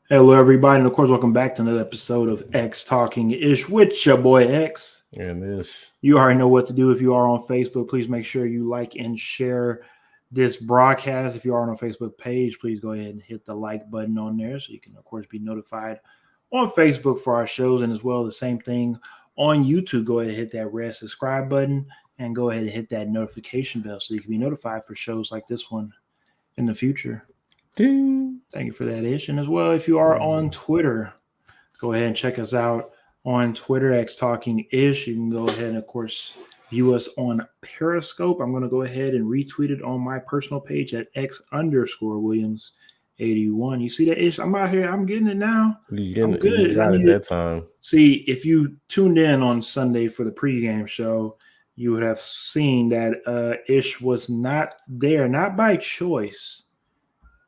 Hello, everybody, and of course, welcome back to another episode of X Talking Ish with your boy X. And this, You already know what to do. If you are on Facebook, please make sure you like and share this broadcast. If you are on our Facebook page, please go ahead and hit the like button on there so you can, of course, be notified on Facebook for our shows, and as well the same thing on YouTube. Go ahead and hit that red subscribe button and go ahead and hit that notification bell so you can be notified for shows like this one in the future. ding. Thank you for that, Ish. And as well, if you are on Twitter, go ahead and check us out on Twitter, X Talking Ish. You can go ahead and, of course, view us on Periscope. I'm going to go ahead and retweet it on my personal page at X_Williams81. You see that, Ish? I'm out here. I'm getting it now. I'm You good. I got it need it. that time. See, if you tuned in on Sunday for the pregame show, you would have seen that Ish was not there, not by choice,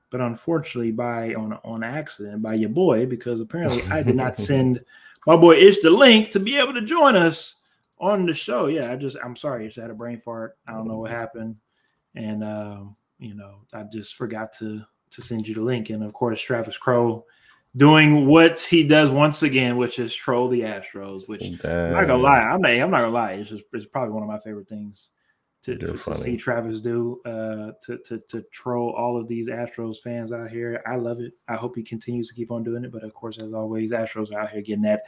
but unfortunately by on accident by your boy, because apparently I did not send my boy Ish the link to be able to join us on the show. Yeah, I'm sorry, Ish, I had a brain fart. I don't know what happened, and I just forgot to send you the link. And of course, Travis Crow doing what he does once again, which is troll the Astros. Which I'm not gonna lie, Damn, I'm not gonna lie. It's probably one of my favorite things you're to see funny. Travis do to troll all of these Astros fans out here. I love it. I hope he continues to keep on doing it. But of course, as always, Astros are out here getting that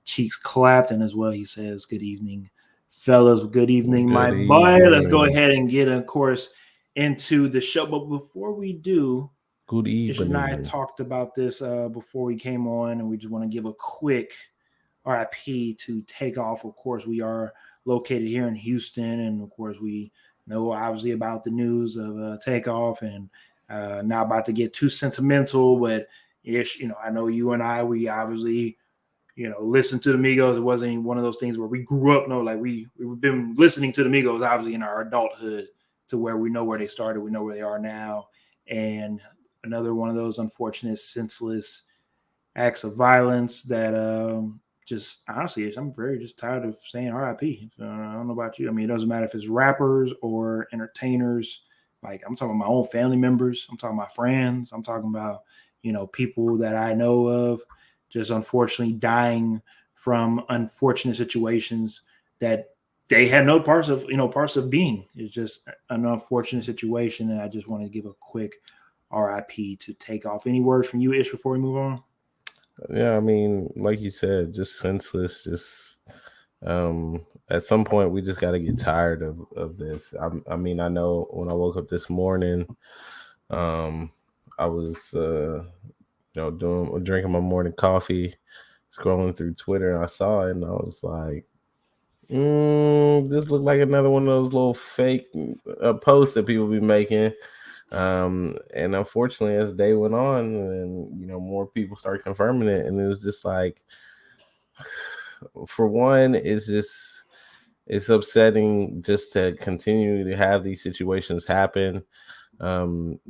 cheeks clapped. And as well, he says, "Good evening, fellas. Good evening, my Good boy." Let's go evening. ahead and get, of course, into the show. But before we do, Good Ish and I evening. talked about this before we came on, and we just want to give a quick RIP to Takeoff. Of course, we are located here in Houston, and of course, we know obviously about the news of Takeoff, and not about to get too sentimental, but Ish, I know you and I, we obviously listen to the Migos. It wasn't one of those things where we grew up. No, like we've been listening to the Migos obviously in our adulthood to where we know where they started, we know where they are now, and another one of those unfortunate, senseless acts of violence that just honestly, I'm very just tired of saying RIP. I don't know about you. I mean, it doesn't matter if it's rappers or entertainers. Like I'm talking about my own family members. I'm talking about friends. I'm talking about people that I know of, just unfortunately dying from unfortunate situations that they had no parts of being. It's just an unfortunate situation, and I just want to give a quick RIP to Takeoff. Any words from you, Ish, before we move on? Yeah, I mean, like you said, just senseless. Just at some point, we just got to get tired of this. I mean, I know when I woke up this morning, um, I was doing drinking my morning coffee, scrolling through Twitter, and I saw it, and I was like, this looked like another one of those little fake posts that people be making. And unfortunately, as the day went on, and more people started confirming it, and it was just like, for one, it's upsetting just to continue to have these situations happen,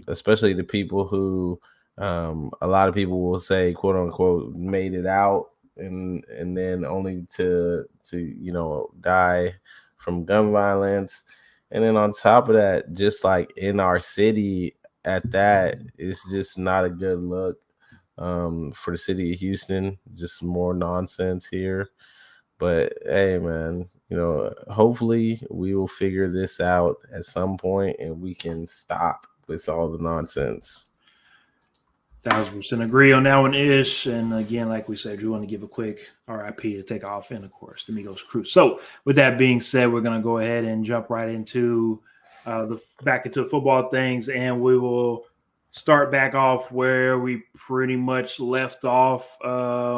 especially the people who, a lot of people will say, quote unquote, made it out, and then only to die from gun violence. And then on top of that, just like in our city at that, it's just not a good look, for the city of Houston. Just more nonsense here. But hey, man, hopefully we will figure this out at some point and we can stop with all the nonsense. 1,000% agree on that one, Ish. And again, like we said, we want to give a quick RIP to Takeoff and, of course, the Migos crew. So, with that being said, we're going to go ahead and jump right into the back into the football things, and we will start back off where we pretty much left off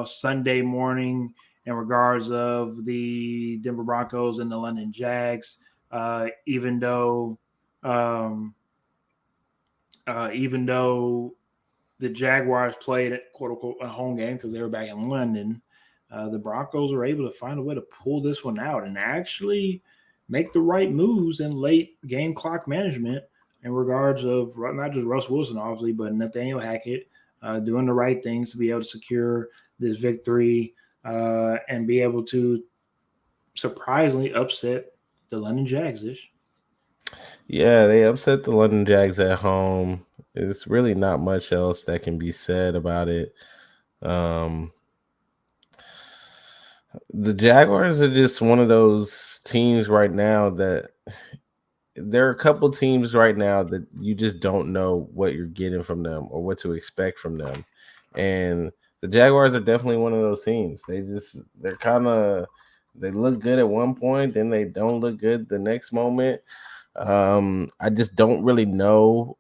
Sunday morning in regards of the Denver Broncos and the London Jags. Um, even though the Jaguars played at quote unquote a home game because they were back in London, the Broncos were able to find a way to pull this one out and actually make the right moves in late game clock management in regards of not just Russ Wilson, obviously, but Nathaniel Hackett doing the right things to be able to secure this victory and be able to surprisingly upset the London Jags ish. Yeah, they upset the London Jags at home. There's really not much else that can be said about it. Um, the Jaguars are just one of those teams right now that there are a couple teams right now that you just don't know what you're getting from them or what to expect from them. And the Jaguars are definitely one of those teams. They're kind of they look good at one point, then they don't look good the next moment. I just don't really know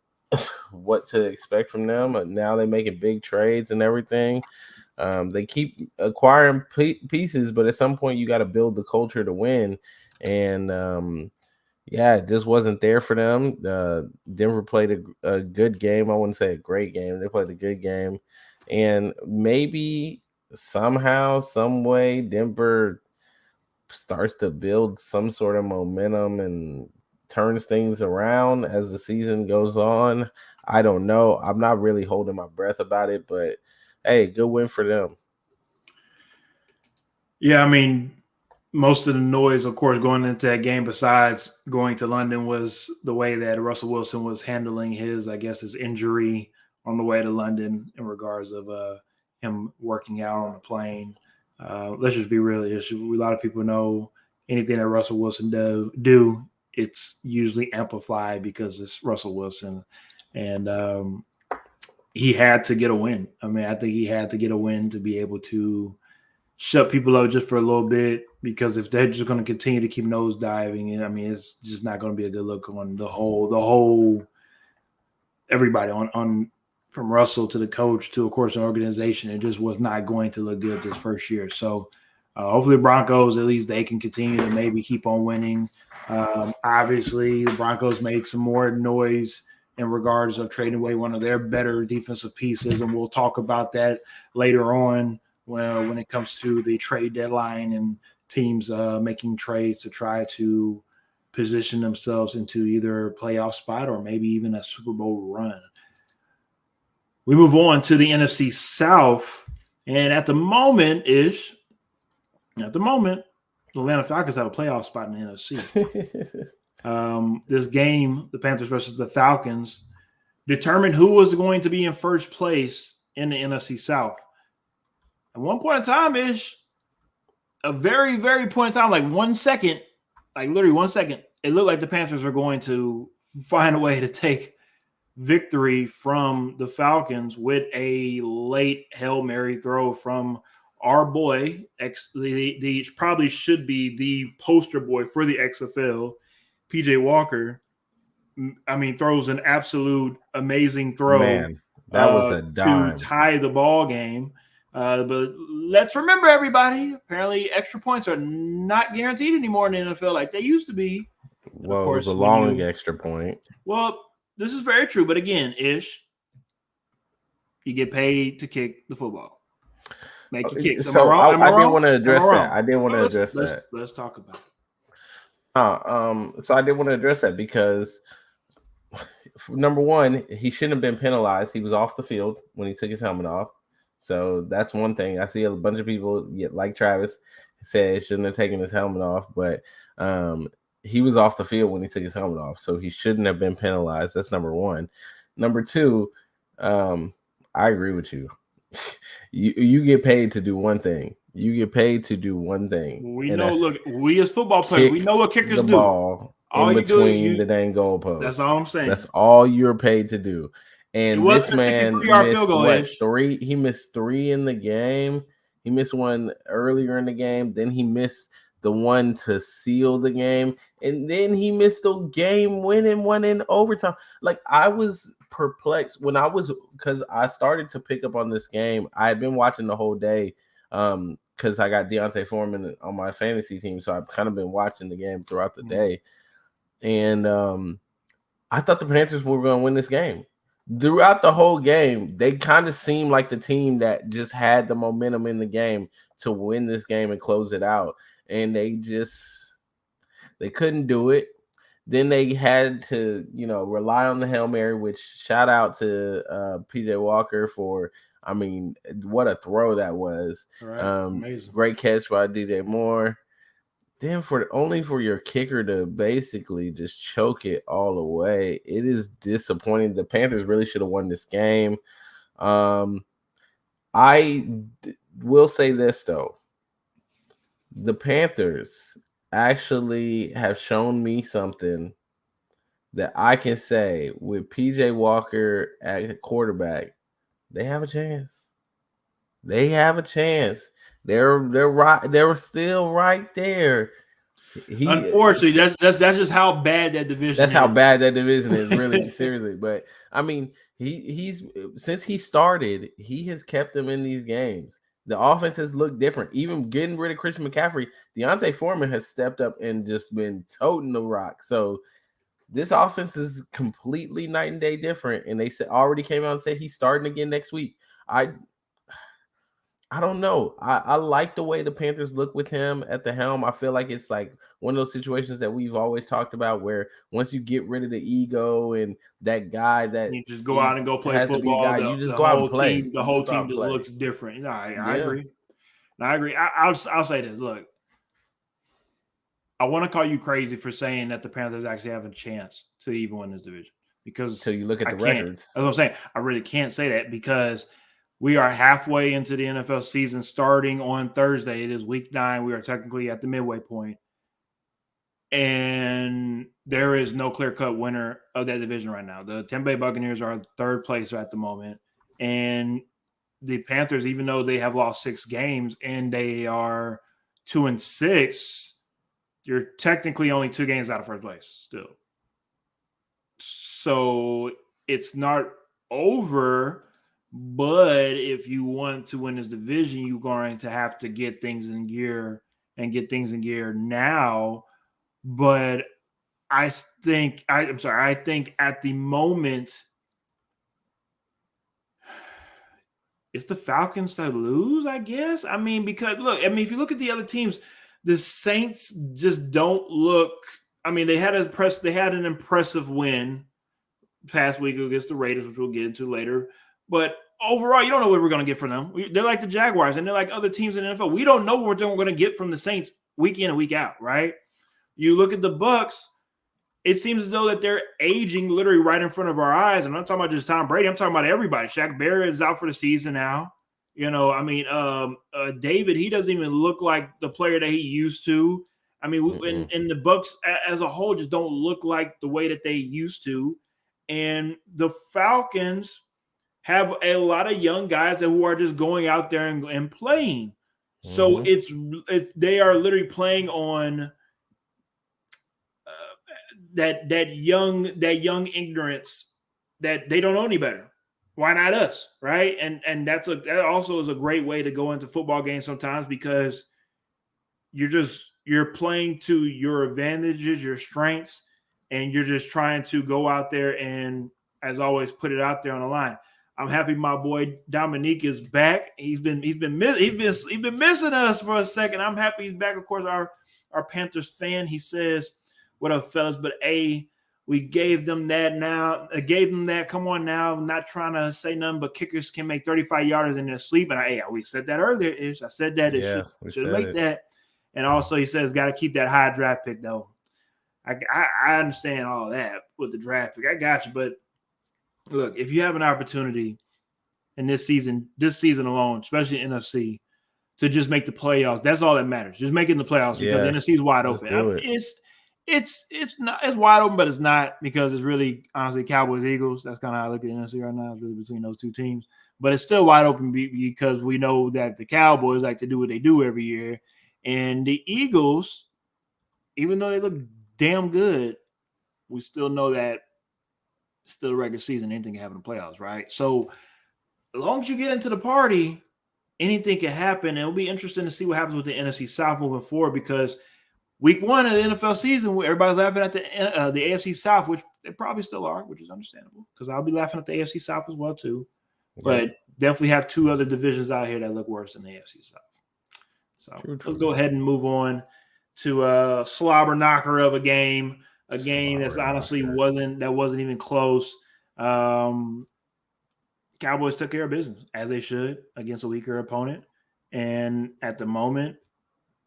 what to expect from them. Now they're making big trades and everything. They keep acquiring pieces, but at some point you got to build the culture to win. And yeah, it just wasn't there for them. Denver played a good game. I wouldn't say a great game. They played a good game, and maybe somehow, some way, Denver starts to build some sort of momentum and turns things around as the season goes on. I don't know. I'm not really holding my breath about it, but hey, good win for them. Yeah, I mean, most of the noise, of course, going into that game, besides going to London, was the way that Russell Wilson was handling his, I guess, his injury on the way to London in regards of him working out on the plane. Let's just be real. A lot of people know anything that Russell Wilson do, it's usually amplified because it's Russell Wilson, and he had to get a win. I mean, I think he had to get a win to be able to shut people up just for a little bit, because if they're just going to continue to keep nosediving, I mean, it's just not going to be a good look on the whole everybody on from Russell to the coach to, of course, the organization. It just was not going to look good this first year. So hopefully the Broncos, at least they can continue to maybe keep on winning. Obviously, the Broncos made some more noise in regards of trading away one of their better defensive pieces, and we'll talk about that later on when it comes to the trade deadline and teams making trades to try to position themselves into either a playoff spot or maybe even a Super Bowl run. We move on to the NFC South, and at the moment, the Atlanta Falcons have a playoff spot in the NFC. This game, the Panthers versus the Falcons, determined who was going to be in first place in the NFC South. At one point in time, a very, very point in time, like 1 second, like literally 1 second, it looked like the Panthers were going to find a way to take victory from the Falcons with a late Hail Mary throw from our boy, the probably should be the poster boy for the XFL, PJ Walker. I mean, throws an absolute amazing throw, Man, that was a to dime. tie the ball game. But let's remember, everybody, apparently extra points are not guaranteed anymore in the NFL like they used to be. And of Well, it was course, a long extra point. well, this is very true. But again, you get paid to kick the football. Make your kicks. So I did want to address that. I did want to address that. Let's talk about it. So I did want to address that because number one, he shouldn't have been penalized. He was off the field when he took his helmet off. So that's one thing. I see a bunch of people, like Travis, said he shouldn't have taken his helmet off, but he was off the field when he took his helmet off, so he shouldn't have been penalized. That's number one. Number two, I agree with you. You get paid to do one thing. You get paid to do one thing. We know. Look, we as football players, we know what kickers do. Ball all in between the dang goalposts. That's all I'm saying. That's all you're paid to do. And this man missed three. He missed three in the game. He missed one earlier in the game. Then he missed the one to seal the game. And then he missed the game-winning one in overtime. Like, I was perplexed because I started to pick up on this game. I had been watching the whole day because I got D'Onta Foreman on my fantasy team. So I've kind of been watching the game throughout the day. And I thought the Panthers were going to win this game. Throughout the whole game, they kind of seemed like the team that just had the momentum in the game to win this game and close it out. And they couldn't do it. Then they had to, rely on the Hail Mary, which shout out to PJ Walker for, I mean, what a throw that was. Right. Amazing. Great catch by DJ Moore. Then for your kicker to basically just choke it all away, it is disappointing. The Panthers really should have won this game. I will say this though. The Panthers actually have shown me something that I can say with PJ Walker at quarterback, they have a chance. They have a chance. They're right. They're still right there. Unfortunately, that's just how bad that division That's is. how bad that division is, really, seriously. But I mean, he's since he started, he has kept them in these games. The offense has looked different. Even getting rid of Christian McCaffrey, Deontay Foreman has stepped up and just been toting the rock. So this offense is completely night and day different. And they already came out and said he's starting again next week. I don't know. I like the way the Panthers look with him at the helm. I feel like it's like one of those situations that we've always talked about where once you get rid of the ego and that guy that you just go out and go play has to be a football. guy, you just go out and play. The whole team just looks different. No, I agree. No, I agree. I'll say this. Look, I want to call you crazy for saying that the Panthers actually have a chance to even win this division because so you look at the records. That's what I'm saying. I really can't say that because we are halfway into the NFL season starting on Thursday. It is week 9. We are technically at the midway point. And there is no clear-cut winner of that division right now. The Tampa Bay Buccaneers are third place at the moment. And the Panthers, even though they have lost 6 games and they are 2-6, you're technically only 2 games out of first place still. So it's not over. But if you want to win this division, you're going to have to get things in gear and get things in gear now. But I think at the moment it's the Falcons to lose, I guess. I mean, because if you look at the other teams, the Saints just don't look. I mean, they had an impressive win past week against the Raiders, which we'll get into later. But overall, you don't know what we're going to get from them. They're like the Jaguars, and they're like other teams in the NFL. We don't know what we're going to get from the Saints week in and week out, right? You look at the Bucks, it seems as though that they're aging literally right in front of our eyes. I'm not talking about just Tom Brady. I'm talking about everybody. Shaq Barrett is out for the season now. David, he doesn't even look like the player that he used to. I mean, and the Bucks as a whole just don't look like the way that they used to. And the Falcons have a lot of young guys who are just going out there and playing. So they are literally playing on that young ignorance that they don't know any better. Why not us, right? And that also is a great way to go into football games sometimes because you're playing to your advantages, your strengths, and you're just trying to go out there and, as always, put it out there on the line. I'm happy my boy Dominique is back. He's been missing us for a second. I'm happy he's back. Of course, our Panthers fan. He says, "What up, fellas?" But we gave them that now. Gave them that. Come on now. I'm not trying to say nothing, but kickers can make 35 yarders in their sleep. And we said that earlier. I said that. Yeah, it should make that. And also, he says, got to keep that high draft pick though. I understand all that with the draft pick. I got you, but. Look, if you have an opportunity in this season alone, especially in NFC, to just make the playoffs, that's all that matters. Just making the playoffs because the NFC is wide open. It's wide open, but it's not because it's really honestly Cowboys Eagles. That's kind of how I look at the NFC right now. It's really between those two teams, but it's still wide open because we know that the Cowboys like to do what they do every year, and the Eagles, even though they look damn good, we still know that. Still a regular season, anything can happen in the playoffs, right? So as long as you get into the party, anything can happen. And it'll be interesting to see what happens with the NFC South moving forward because week 1 of the NFL season, everybody's laughing at the AFC South, which they probably still are, which is understandable because I'll be laughing at the AFC South as well too. Yeah. But definitely have 2 other divisions out here that look worse than the AFC South. So let's go ahead and move on to a slobber knocker of a game. A game that's honestly wasn't even close. Cowboys took care of business as they should against a weaker opponent, and at the moment,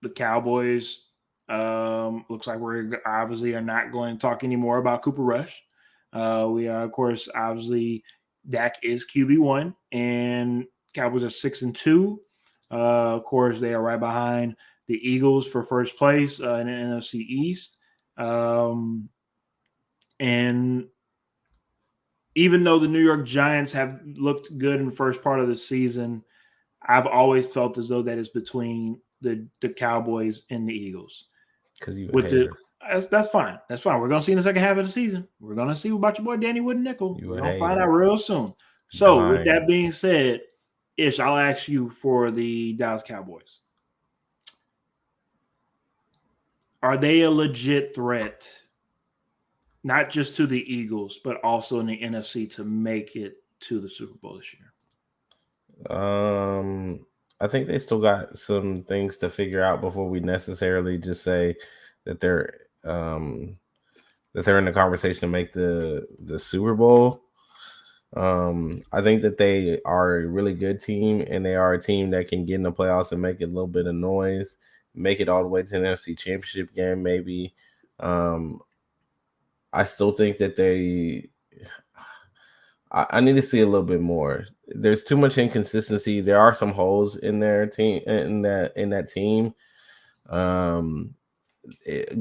the Cowboys looks like we're obviously are not going to talk anymore about Cooper Rush. We are, of course, obviously Dak is QB1, and Cowboys are 6-2. Of course, they are right behind the Eagles for first place in the NFC East. And even though the New York Giants have looked good in the first part of the season, I've always felt as though that is between the Cowboys and the Eagles. Because you with the that's fine. That's fine. We're gonna see in the second half of the season. We're gonna see about your boy Danny Wood Nickel. We're gonna find out real soon. So with that being said, Ish, I'll ask you for the Dallas Cowboys. Are they a legit threat, not just to the Eagles, but also in the NFC to make it to the Super Bowl this year? I think they still got some things to figure out before we necessarily just say that they're in the conversation to make the Super Bowl. I think that they are a really good team, and they are a team that can get in the playoffs and make a little bit of noise, make it all the way to the NFC Championship game, maybe. I still think that I need to see a little bit more. There's too much inconsistency. There are some holes in their team, in that team.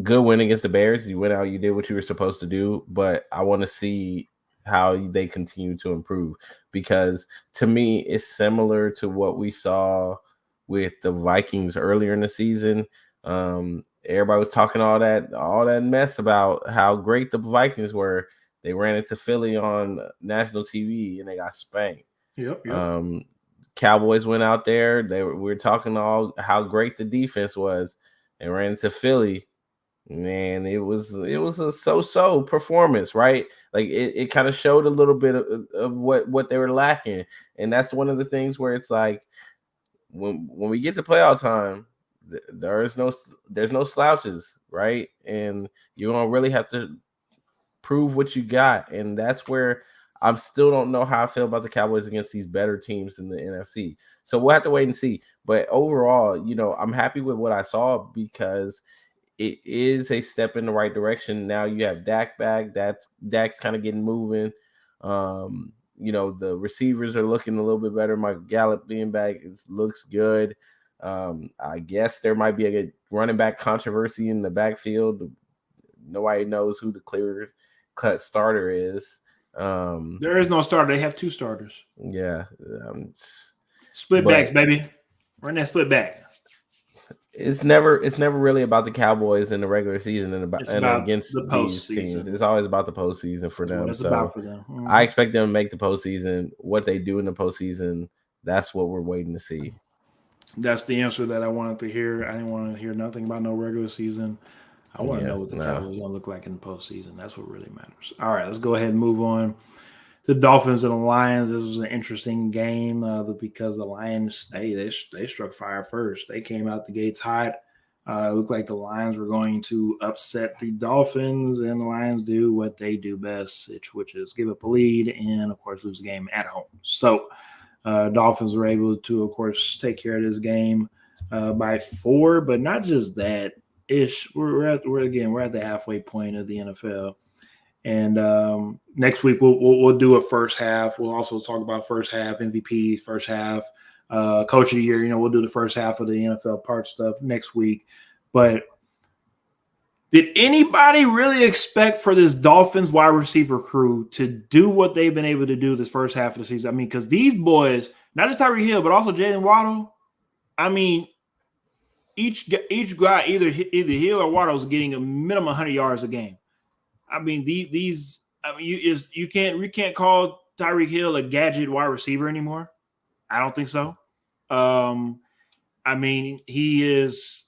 Good win against the Bears. You went out, you did what you were supposed to do, but I want to see how they continue to improve, because to me it's similar to what we saw with the Vikings earlier in the season. Everybody was talking all that mess about how great the Vikings were. They ran into Philly on national TV and they got spanked. Yep. Cowboys went out there. We were talking all how great the defense was. They ran into Philly. Man, it was a so-so performance, right? Like it kind of showed a little bit of what they were lacking. And that's one of the things where it's like when we get to playoff time, there's no slouches, right? And you don't really have to prove what you got. And that's where I still don't know how I feel about the Cowboys against these better teams in the NFC. So we'll have to wait and see. But overall, I'm happy with what I saw, because it is a step in the right direction. Now you have Dak back. Dak's kind of getting moving. The receivers are looking a little bit better. Mike Gallup being back, looks good. I guess there might be a running back controversy in the backfield. Nobody knows who the clear cut starter is. There is no starter. They have two starters. Yeah. Split backs, baby. Run that split back. It's never really about the Cowboys in the regular season and against the these teams. It's always about the postseason for them. It's about for them. Mm-hmm. I expect them to make the postseason. What they do in the postseason, that's what we're waiting to see. That's the answer that I wanted to hear. I didn't want to hear nothing about no regular season. I want to know what the Cowboys are going to look like in the postseason. That's what really matters. All right, let's go ahead and move on to the Dolphins and the Lions. This was an interesting game because the Lions, they struck fire first. They came out the gates hot. It looked like the Lions were going to upset the Dolphins, and the Lions do what they do best, which is give up a lead and, of course, lose the game at home. So Dolphins were able to, of course, take care of this game by 4, but not just that. We're at the halfway point of the NFL, and next week we'll do a first half. We'll also talk about first half MVPs, first half coach of the year. We'll do the first half of the NFL part stuff next week. But did anybody really expect for this Dolphins wide receiver crew to do what they've been able to do this first half of the season? I mean, because these boys, not just Tyreek Hill, but also Jalen Waddle, I mean. Each guy, either Hill or Waddle, is getting a minimum 100 yards a game. I mean, you can't call Tyreek Hill a gadget wide receiver anymore. I don't think so. I mean, he is.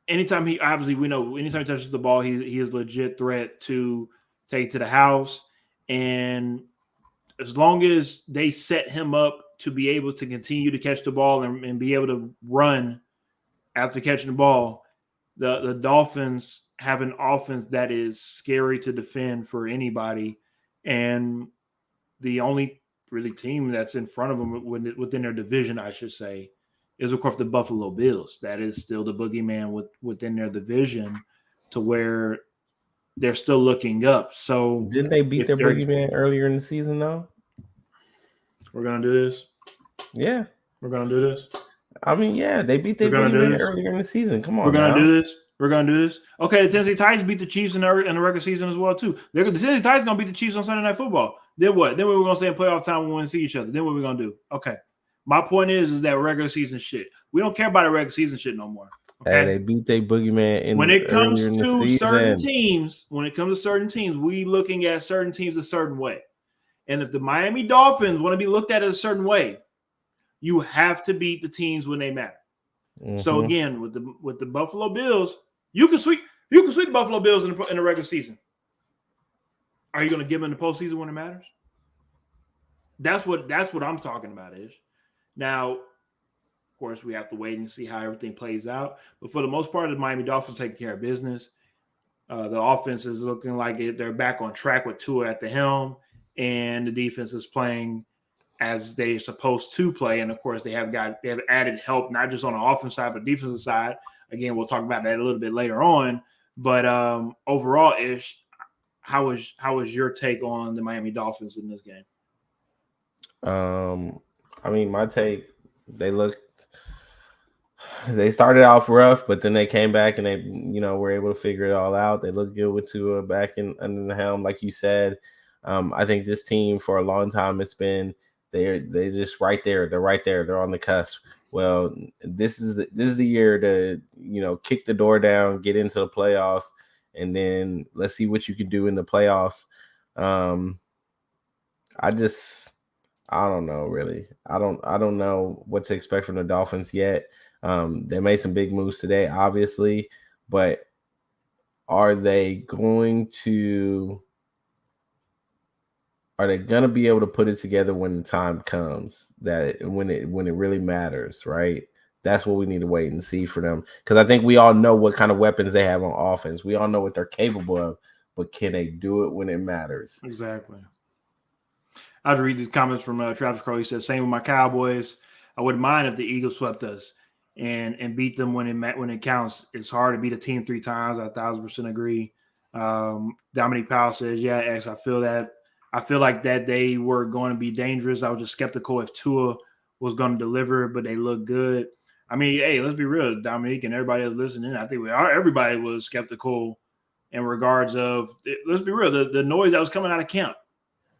Anytime he touches the ball, he is a legit threat to take to the house. And as long as they set him up to be able to continue to catch the ball and be able to run after catching the ball, the Dolphins have an offense that is scary to defend for anybody. And the only really team that's in front of them within their division, I should say, is, of course, the Buffalo Bills. That is still the boogeyman within their division, to where they're still looking up. So didn't they beat their boogeyman earlier in the season, though? We're going to do this. Yeah. We're gonna do this. I mean, yeah, they beat their boogeyman earlier in the season. Come on, We're gonna now. do this. We're gonna do this. Okay, the Tennessee Titans beat the Chiefs in the regular season as well too. The Tennessee Titans gonna beat the Chiefs on Sunday Night Football. Then what? Then we were gonna say in playoff time we want to see each other. Then what we gonna do? Okay. My point is that regular season shit. We don't care about the regular season shit no more. Okay. Hey, they beat their boogeyman when it comes in to certain teams. When it comes to certain teams, we looking at certain teams a certain way. And if the Miami Dolphins want to be looked at a certain way, you have to beat the teams when they matter. Mm-hmm. So again, with the Buffalo Bills, you can sweep the Buffalo Bills in the regular season. Are you going to give them in the postseason when it matters? That's what I'm talking about. Is now, of course, we have to wait and see how everything plays out. But for the most part, the Miami Dolphins taking care of business. The offense is looking like they're back on track with Tua at the helm, and the defense is playing as they're supposed to play. And of course, they have added help, not just on the offense side, but defensive side. Again, we'll talk about that a little bit later on. But overall, Ish, how was your take on the Miami Dolphins in this game? I mean, my take, they started off rough, but then they came back and they, were able to figure it all out. They looked good with Tua back under the helm, like you said. I think this team for a long time, it's been, they're just right there. They're right there. They're on the cusp. Well, this is the year to, kick the door down, get into the playoffs, and then let's see what you can do in the playoffs. I don't know, really. I don't know what to expect from the Dolphins yet. They made some big moves today, obviously, but are they going to be able to put it together when the time comes, when it really matters, right? That's what we need to wait and see for them. Because I think we all know what kind of weapons they have on offense. We all know what they're capable of, but can they do it when it matters? Exactly. I'll just read these comments from Travis Crow. He says, "Same with my Cowboys. I wouldn't mind if the Eagles swept us and beat them when it counts. It's hard to beat a team 3 times. I 1,000% agree." Dominique Powell says, "Yeah, X, I feel that. I feel like that they were going to be dangerous. I was just skeptical if Tua was going to deliver, but they look good." I mean, hey, let's be real, Dominique and everybody else listening. I think everybody was skeptical in regards of, let's be real, the noise that was coming out of camp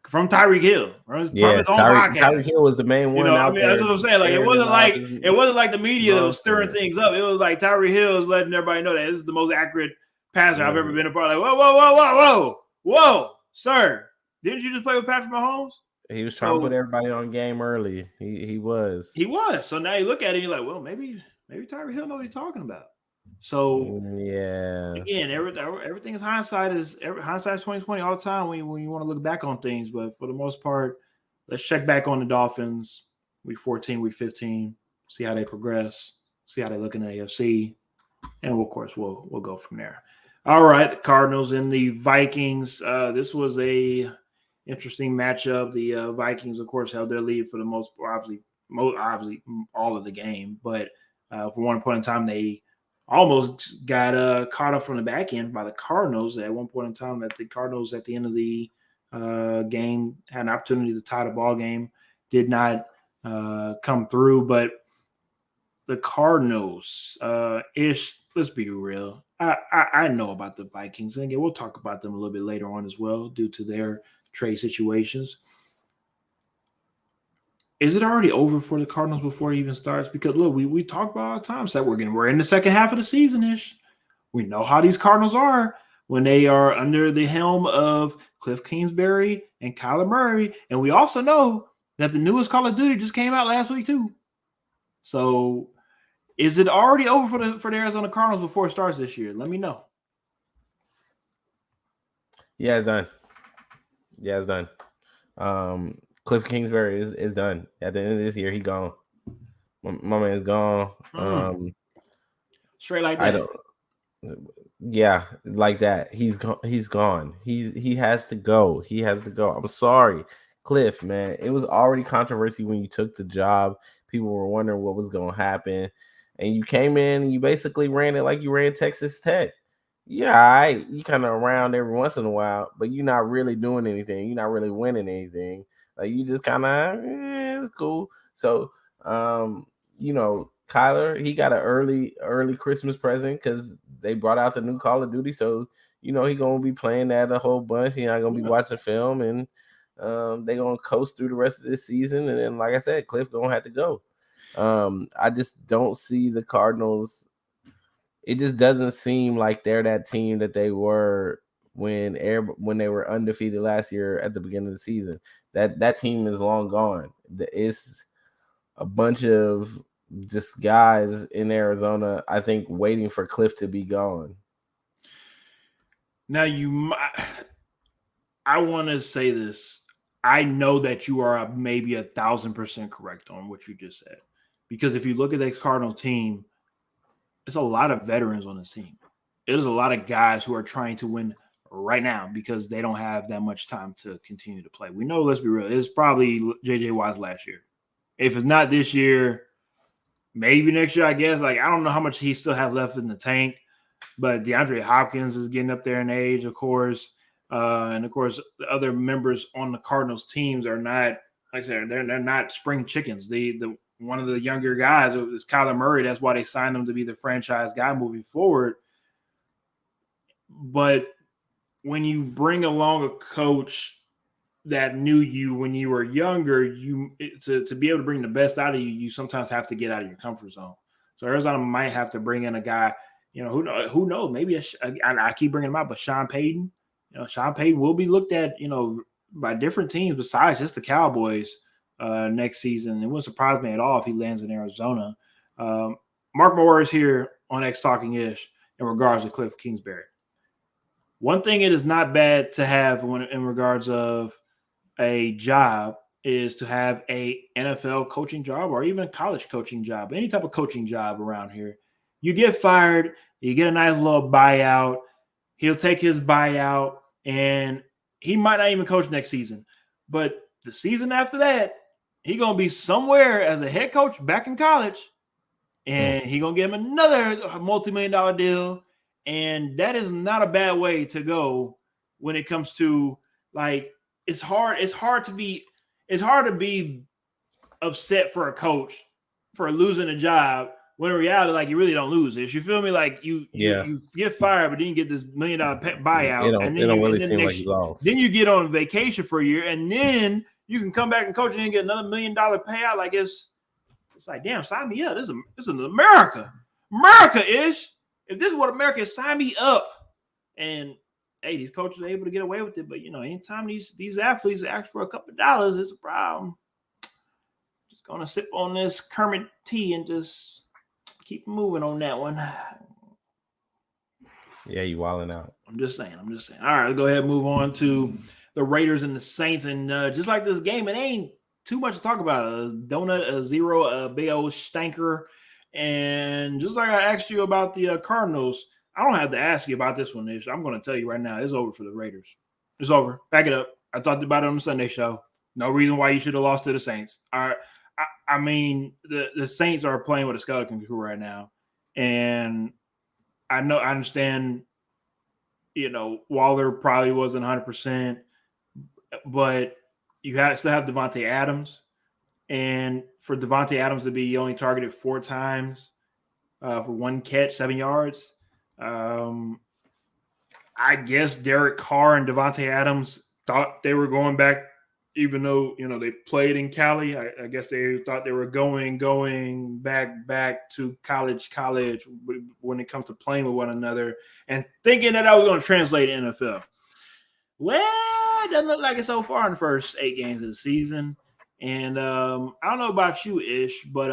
from Tyreek Hill. Yeah, Tyreek Hill was the main one. I mean, that's what I'm saying. Like, it wasn't like the media that was stirring things up. It was like Tyreek Hill is letting everybody know that this is the most accurate passer I've ever been a part of. Like, whoa, sir. Didn't you just play with Patrick Mahomes? He was trying to put everybody on game early. He was. So now you look at it, and you're like, well, maybe Tyreek Hill knows what he's talking about. So yeah, again, everything is hindsight. Hindsight's 20/20 all the time when you want to look back on things. But for the most part, let's check back on the Dolphins. Week 14, week 15. See how they progress. See how they look in the AFC, and of course we'll go from there. All right, the Cardinals and the Vikings. This was a interesting matchup. The Vikings, of course, held their lead for the most obviously all of the game, but for one point in time, they almost got caught up from the back end by the Cardinals. At one point in time, that the Cardinals at the end of the game had an opportunity to tie the ball game, did not come through. But the Cardinals, let's be real. I know about the Vikings. And again, we'll talk about them a little bit later on as well due to their trade situations. Is it already over for the Cardinals before it even starts? Because look, we talk about all the time that we're in the second half of the season-ish. We know how these Cardinals are when they are under the helm of Cliff Kingsbury and Kyler Murray. And we also know that the newest Call of Duty just came out last week too. So is it already over for the Arizona Cardinals before it starts this year? Let me know. Yeah, it's done. Cliff Kingsbury is done. At the end of this year, he gone. My man's gone. Straight like that. Yeah, like that. He's gone. He has to go. He has to go. I'm sorry, Cliff, man. It was already controversy when you took the job. People were wondering what was going to happen. And you came in and you basically ran it like you ran Texas Tech. Yeah, you kind of around every once in a while, but you're not really doing anything. You're not really winning anything. Like, you just kind of, it's cool. So You know, Kyler, he got an early Christmas present because they brought out the new Call of Duty. So, you know, he gonna be playing that a whole bunch. He not gonna be watching film, and they gonna coast through the rest of this season. And then, like I said, Cliff gonna have to go. I just don't see the Cardinals. It just doesn't seem like they're that team that they were when they were undefeated last year at the beginning of the season. That team is long gone. It's a bunch of just guys in Arizona, I think, waiting for Cliff to be gone. Now I want to say this. I know that you are maybe 1,000% correct on what you just said, because if you look at the Cardinal team, there's a lot of veterans on this team. There's a lot of guys who are trying to win right now because they don't have that much time to continue to play. We know, let's be real, it's probably J.J. Watt's last year. If it's not this year, maybe next year, I guess. Like, I don't know how much he still has left in the tank, but DeAndre Hopkins is getting up there in age, of course. And, of course, the other members on the Cardinals teams are not, like I said, they're not spring chickens. The one of the younger guys is Kyler Murray. That's why they signed him to be the franchise guy moving forward. But when you bring along a coach that knew you when you were younger, to be able to bring the best out of you, you sometimes have to get out of your comfort zone. So Arizona might have to bring in a guy, you know, who knows? Maybe I keep bringing him up, but Sean Payton. You know, Sean Payton will be looked at, you know, by different teams besides just the Cowboys next season. It wouldn't surprise me at all if he lands in Arizona. Mark my words here on X Talking Ish in regards to Cliff Kingsbury. One thing it is not bad to have in regards of a job is to have a NFL coaching job or even a college coaching job, any type of coaching job around here. You get fired, you get a nice little buyout. He'll take his buyout, and he might not even coach next season. But the season after that, he's going to be somewhere as a head coach back in college, and he's going to give him another multi-million-dollar deal. And that is not a bad way to go when it comes to, like, it's hard to be upset for a coach for losing a job when in reality, like, you really don't lose this. You feel me? Like, you get fired, but then you get this $1 million buyout, and then like you lost. Then you get on vacation for a year, and then you can come back and coach and get another $1 million payout. Like, it's like, damn, sign me up. This is America. America-ish. If this is what America is, sign me up. And hey, these coaches are able to get away with it, but you know, anytime these athletes ask for a couple of dollars, it's a problem. Just gonna sip on this Kermit tea and just keep moving on that one. Yeah, you wilding out. I'm just saying. All right, let's go ahead and move on to the Raiders and the Saints. And just like this game, it ain't too much to talk about. A donut, a zero, a big old stanker. And just like I asked you about the Cardinals, I don't have to ask you about this one, Ish. I'm going to tell you right now, it's over for the Raiders. It's over. Back it up. I talked about it on the Sunday show. No reason why you should have lost to the Saints. All right. I mean, the Saints are playing with a skeleton crew right now. And I understand, you know, Waller probably wasn't 100%, but you still have Devontae Adams. And for Devontae Adams to be only targeted 4 times for 1 catch, 7 yards, I guess Derek Carr and Devontae Adams thought they were going back, even though, you know, they played in Cali. I guess they thought they were going back to college when it comes to playing with one another and thinking that I was going to translate to NFL. Well, it doesn't look like it so far in the first 8 games of the season. And I don't know about you, Ish, but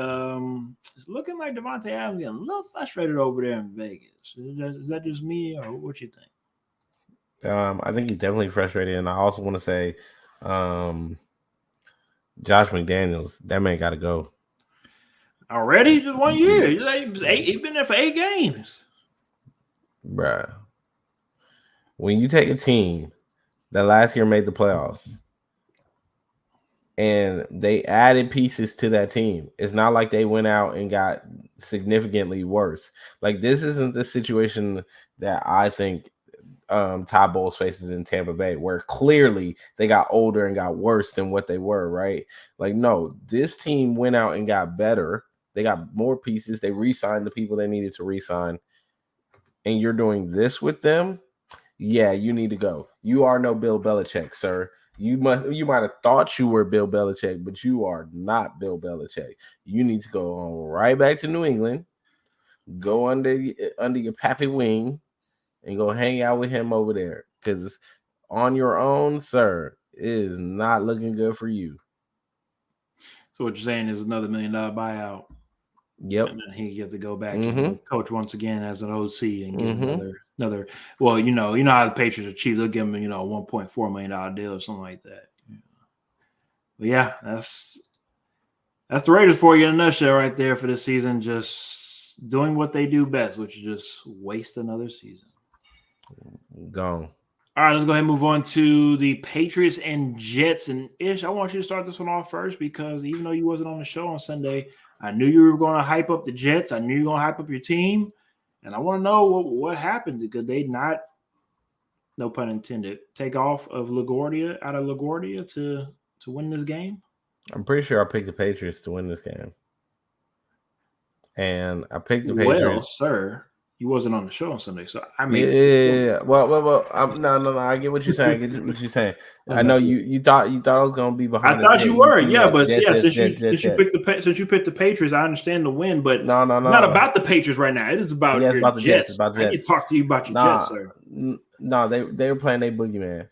it's looking like Devontae Adams getting a little frustrated over there in Vegas. Is that just me, or what you think? I think he's definitely frustrated, and I also want to say, Josh McDaniels, that man got to go. Already? Just 1 year. He's been there for 8 games. Bruh. When you take a team that last year made the playoffs, and they added pieces to that team, it's not like they went out and got significantly worse. Like, this isn't the situation that I think Todd Bowles faces in Tampa Bay, where clearly they got older and got worse than what they were, right? Like, no, this team went out and got better. They got more pieces. They re-signed the people they needed to re-sign. And you're doing this with them? Yeah, you need to go. You are no Bill Belichick, sir. You might have thought you were Bill Belichick, but you are not Bill Belichick. You need to go on right back to New England, go under your pappy wing, and go hang out with him over there. Because on your own, sir, it is not looking good for you. So what you're saying is another $1 million buyout. Yep. And then he get to go back and coach once again as an OC and get another. Well, you know how the Patriots are cheap. They'll give him, $1.4 million deal or something like that. But yeah, that's the Raiders for you in a nutshell right there for this season. Just doing what they do best, which is just waste another season. Gone. All right, let's go ahead and move on to the Patriots and Jets. And Ish, I want you to start this one off first because even though you wasn't on the show on Sunday, I knew you were going to hype up the Jets. I knew you were going to hype up your team. And I want to know what happened because they not, no pun intended, take off of LaGuardia to win this game. I'm pretty sure I picked the Patriots to win this game. And I picked the Patriots. Well, sir, you wasn't on the show on Sunday, so I mean, yeah. Well. No. I get what you're saying. I know you thought I was gonna be behind. I thought you were, yeah. But since you picked the Patriots, I understand the win, but no. Not about the Patriots right now. It is about your about the Jets. I need to talk to you about your Jets, sir. No, they were playing their boogeyman.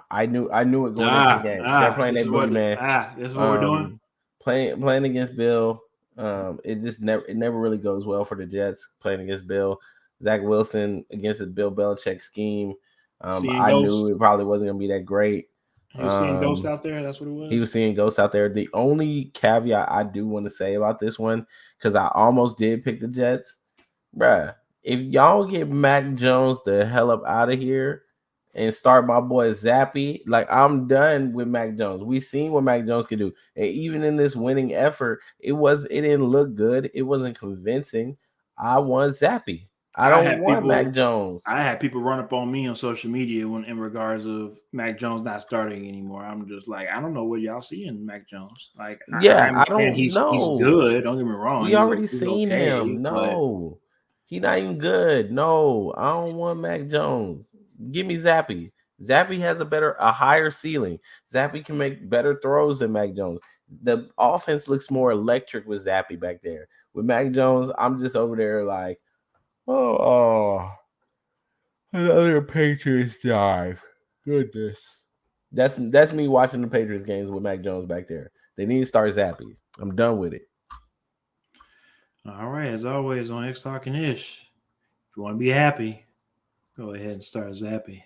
I knew it going into the game. They're playing their boogeyman. This is what we're doing. Playing against Bill. It never really goes well for the Jets playing against Bill. Zach Wilson against a Bill Belichick scheme. I knew it probably wasn't going to be that great. He was seeing ghosts out there. That's what it was. He was seeing ghosts out there. The only caveat I do want to say about this one, because I almost did pick the Jets, bruh. If y'all get Mac Jones the hell up out of here and start my boy Zappy, like I'm done with Mac Jones. We seen what Mac Jones can do, and even in this winning effort, it didn't look good. It wasn't convincing. I want Zappy. I don't want Mac Jones. I had people run up on me on social media in regards of Mac Jones not starting anymore. I'm just like, I don't know what y'all see in Mac Jones. Like, I don't know. He's good. Don't get me wrong. We already seen him. No, he's not even good. No, I don't want Mac Jones. Give me Zappy. Zappy has a higher ceiling. Zappy can make better throws than Mac Jones. The offense looks more electric with Zappy back there. With Mac Jones, I'm just over there like, oh, another Patriots drive. Goodness. That's me watching the Patriots games with Mac Jones back there. They need to start Zappy. I'm done with it. All right, as always on X Talking Ish. If you want to be happy, go ahead and start Zappy.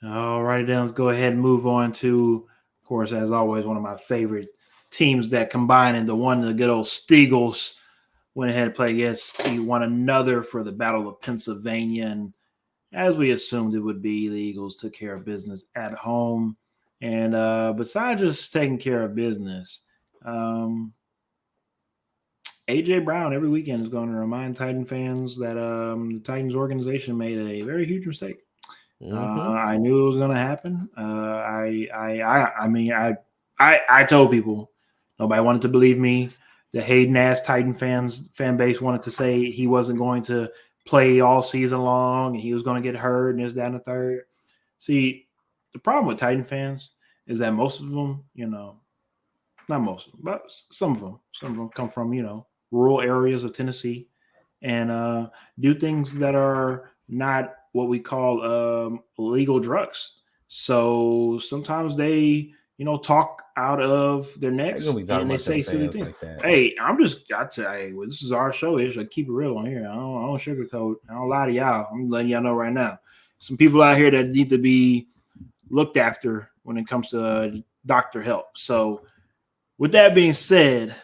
All right, then let's go ahead and move on to, of course, as always, one of my favorite teams that combine into one of the good old Steagles. Went ahead and played against one another for the Battle of Pennsylvania. And as we assumed it would be, the Eagles took care of business at home. And besides just taking care of business, A.J. Brown every weekend is going to remind Titan fans that the Titans organization made a very huge mistake. I knew it was going to happen. I told people, nobody wanted to believe me. The Hayden-ass Titan fan base wanted to say he wasn't going to play all season long and he was going to get hurt and this, that, and the third. See, the problem with Titan fans is that most of them, not most of them, but some of them come from, rural areas of Tennessee and do things that are not what we call illegal drugs. So sometimes they talk out of their necks and they say silly things. Like hey, I tell you, this is our show. I keep it real on here. I don't sugarcoat. I don't lie to y'all. I'm letting y'all know right now. Some people out here that need to be looked after when it comes to doctor help. So with that being said,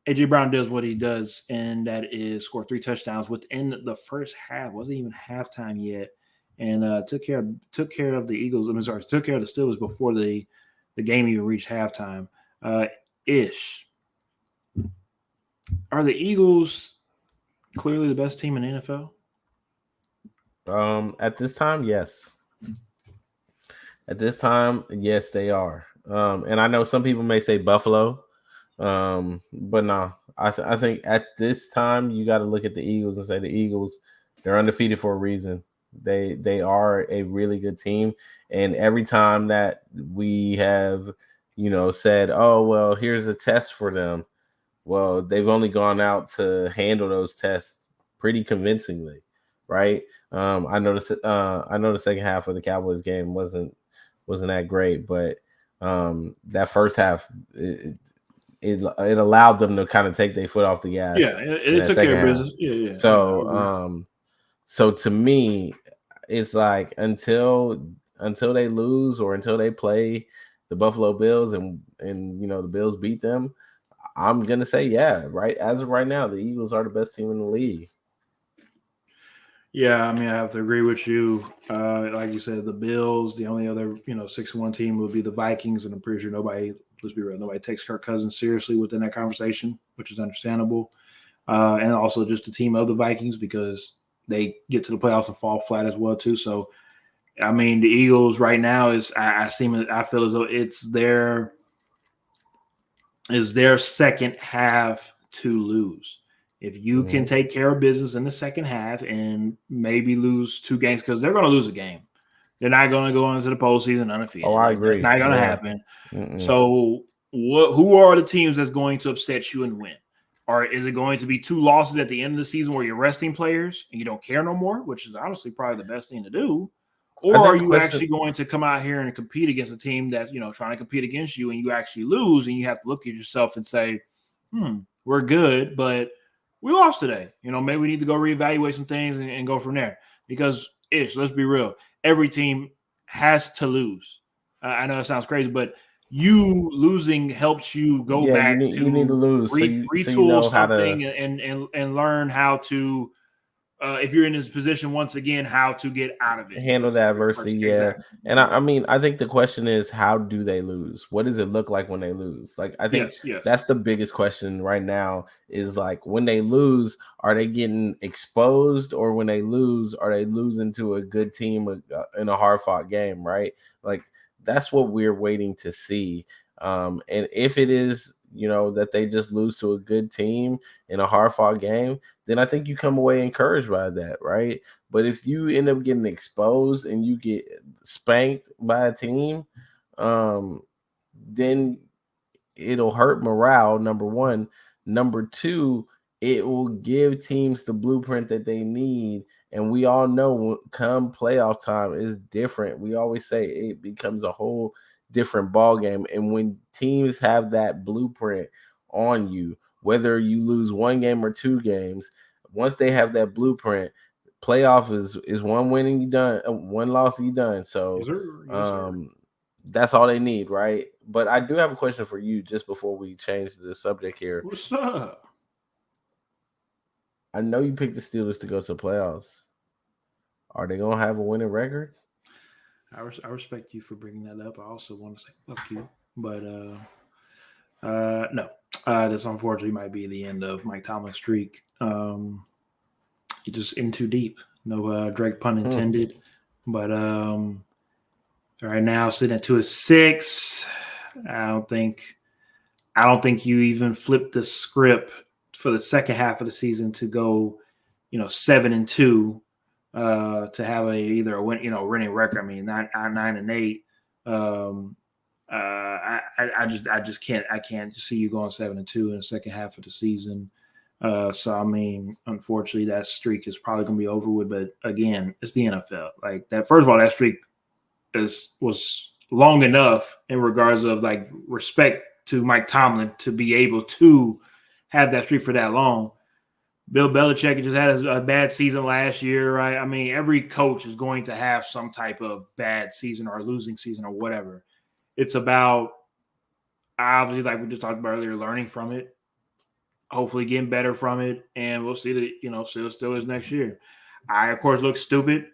A.J. Brown does what he does, and that is score 3 touchdowns within the first half. Wasn't even halftime yet. And took care of the Eagles. Took care of the Steelers before the game even reached halftime. Ish. Are the Eagles clearly the best team in the NFL? At this time, yes. At this time, yes, they are. And I know some people may say Buffalo, but no, I think at this time you got to look at the Eagles and say the Eagles, they're undefeated for a reason. They are a really good team, and every time that we have, said, oh well, here's a test for them. Well, they've only gone out to handle those tests pretty convincingly, right? I noticed. I know the second half of the Cowboys game wasn't that great, but that first half it allowed them to kind of take their foot off the gas. Yeah, it took care of business. Yeah. So to me, it's like until they lose or until they play the Buffalo Bills and the Bills beat them, I'm gonna say yeah, right. As of right now, the Eagles are the best team in the league. Yeah, I mean, I have to agree with you. Like you said, the Bills, the only other 6-1 team would be the Vikings, and I'm pretty sure nobody. Let's be real, nobody takes Kirk Cousins seriously within that conversation, which is understandable. And also just the team of the Vikings because they get to the playoffs and fall flat as well too. So, I mean, the Eagles right now I feel as though it's their second half to lose. If you can take care of business in the second half and maybe lose 2 games, because they're going to lose a game. They're not going to go into the postseason undefeated. Oh, I agree. It's not going to happen. So who are the teams that's going to upset you and win? Or is it going to be 2 losses at the end of the season where you're resting players and you don't care no more, which is honestly probably the best thing to do? Or are you actually going to come out here and compete against a team that's, trying to compete against you and you actually lose and you have to look at yourself and say, we're good, but we lost today. Maybe we need to go reevaluate some things and go from there. Because, let's be real, every team has to lose. I know it sounds crazy, but you losing helps you go back you need to lose, retool something and learn how to, if you're in this position once again, how to get out of it. Handle that adversity, yeah. Exactly. And I mean, I think the question is, how do they lose? What does it look like when they lose? Like, I think that's the biggest question right now is like, when they lose, are they getting exposed? Or when they lose, are they losing to a good team in a hard-fought game, right? Like, that's what we're waiting to see. And if it is, that they just lose to a good team in a hard-fought game, then I think you come away encouraged by that, right? But if you end up getting exposed and you get spanked by a team, then it'll hurt morale, number one. Number two, it will give teams the blueprint that they need. And we all know come playoff time is different. We always say it becomes a whole different ball game. And when teams have that blueprint on you, whether you lose 1 game or 2 games, once they have that blueprint, playoff is 1 win and you done, 1 loss and you done. So that's all they need, right? But I do have a question for you just before we change the subject here. What's up? I know you picked the Steelers to go to the playoffs. Are they going to have a winning record? I respect you for bringing that up. I also want to say fuck you. But no. This unfortunately might be the end of Mike Tomlin's streak. You're just in too deep. No Drake pun intended. But right now sitting at 2-6. I don't think you even flipped the script for the second half of the season to go, 7-2, to have either a winning record. I mean, 9-8. I just can't see you going 7-2 in the second half of the season. So I mean, unfortunately, that streak is probably going to be over with. But again, it's the NFL. Like that. First of all, that streak was long enough in regards of like respect to Mike Tomlin to be able to have that streak for that long. Bill Belichick just had a bad season last year, right? I mean, every coach is going to have some type of bad season or losing season or whatever. It's about, obviously, like we just talked about earlier, learning from it, hopefully getting better from it, and we'll see the Steelers next year. I, of course, look stupid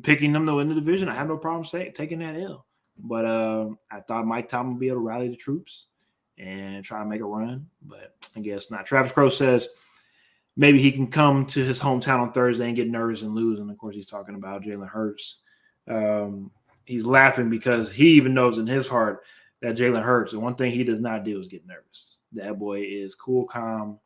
picking them to win the division. I have no problem taking that L. But I thought Mike Tomlin would be able to rally the troops and try to make a run, but I guess not. Travis Crowe says, maybe he can come to his hometown on Thursday and get nervous and lose. And of course, he's talking about Jalen Hurts. He's laughing because he even knows in his heart that Jalen Hurts, the one thing he does not do is get nervous. That boy is cool, calm,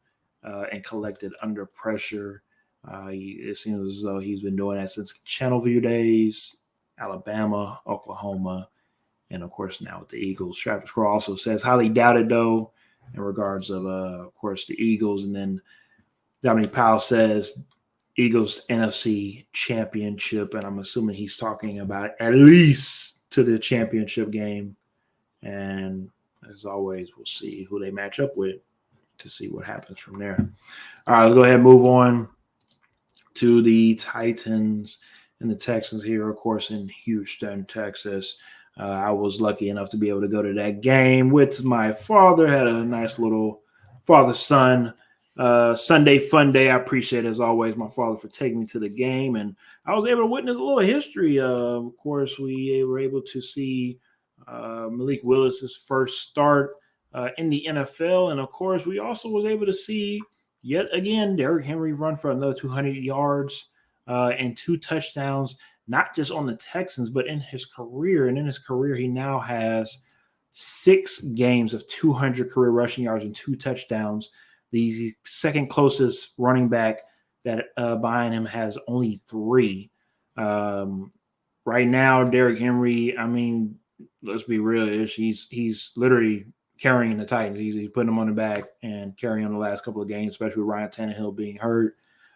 and collected under pressure. It seems as though he's been doing that since Channelview days, Alabama, Oklahoma, and of course now with the Eagles. Travis Crow also says highly doubted though in regards of course the Eagles, and then Dominique Powell says Eagles NFC championship, and I'm assuming he's talking about at least to the championship game. And as always, we'll see who they match up with to see what happens from there. All right, let's go ahead and move on to the Titans and the Texans here, of course, in Houston, Texas. I was lucky enough to be able to go to that game with my father. Had a nice little father-son Sunday fun day. I appreciate, as always, my father for taking me to the game. And I was able to witness a little history. Of course, we were able to see Malik Willis's first start in the NFL. And, of course, we also was able to see, yet again, Derrick Henry run for another 200 yards and 2 touchdowns, not just on the Texans, but in his career. And in his career, he now has 6 games of 200 career rushing yards and 2 touchdowns. The second closest running back that behind him has only 3. Right now, Derrick Henry, I mean, let's be real, he's literally carrying the Titans. He's putting them on the back and carrying on the last couple of games, especially with Ryan Tannehill being hurt.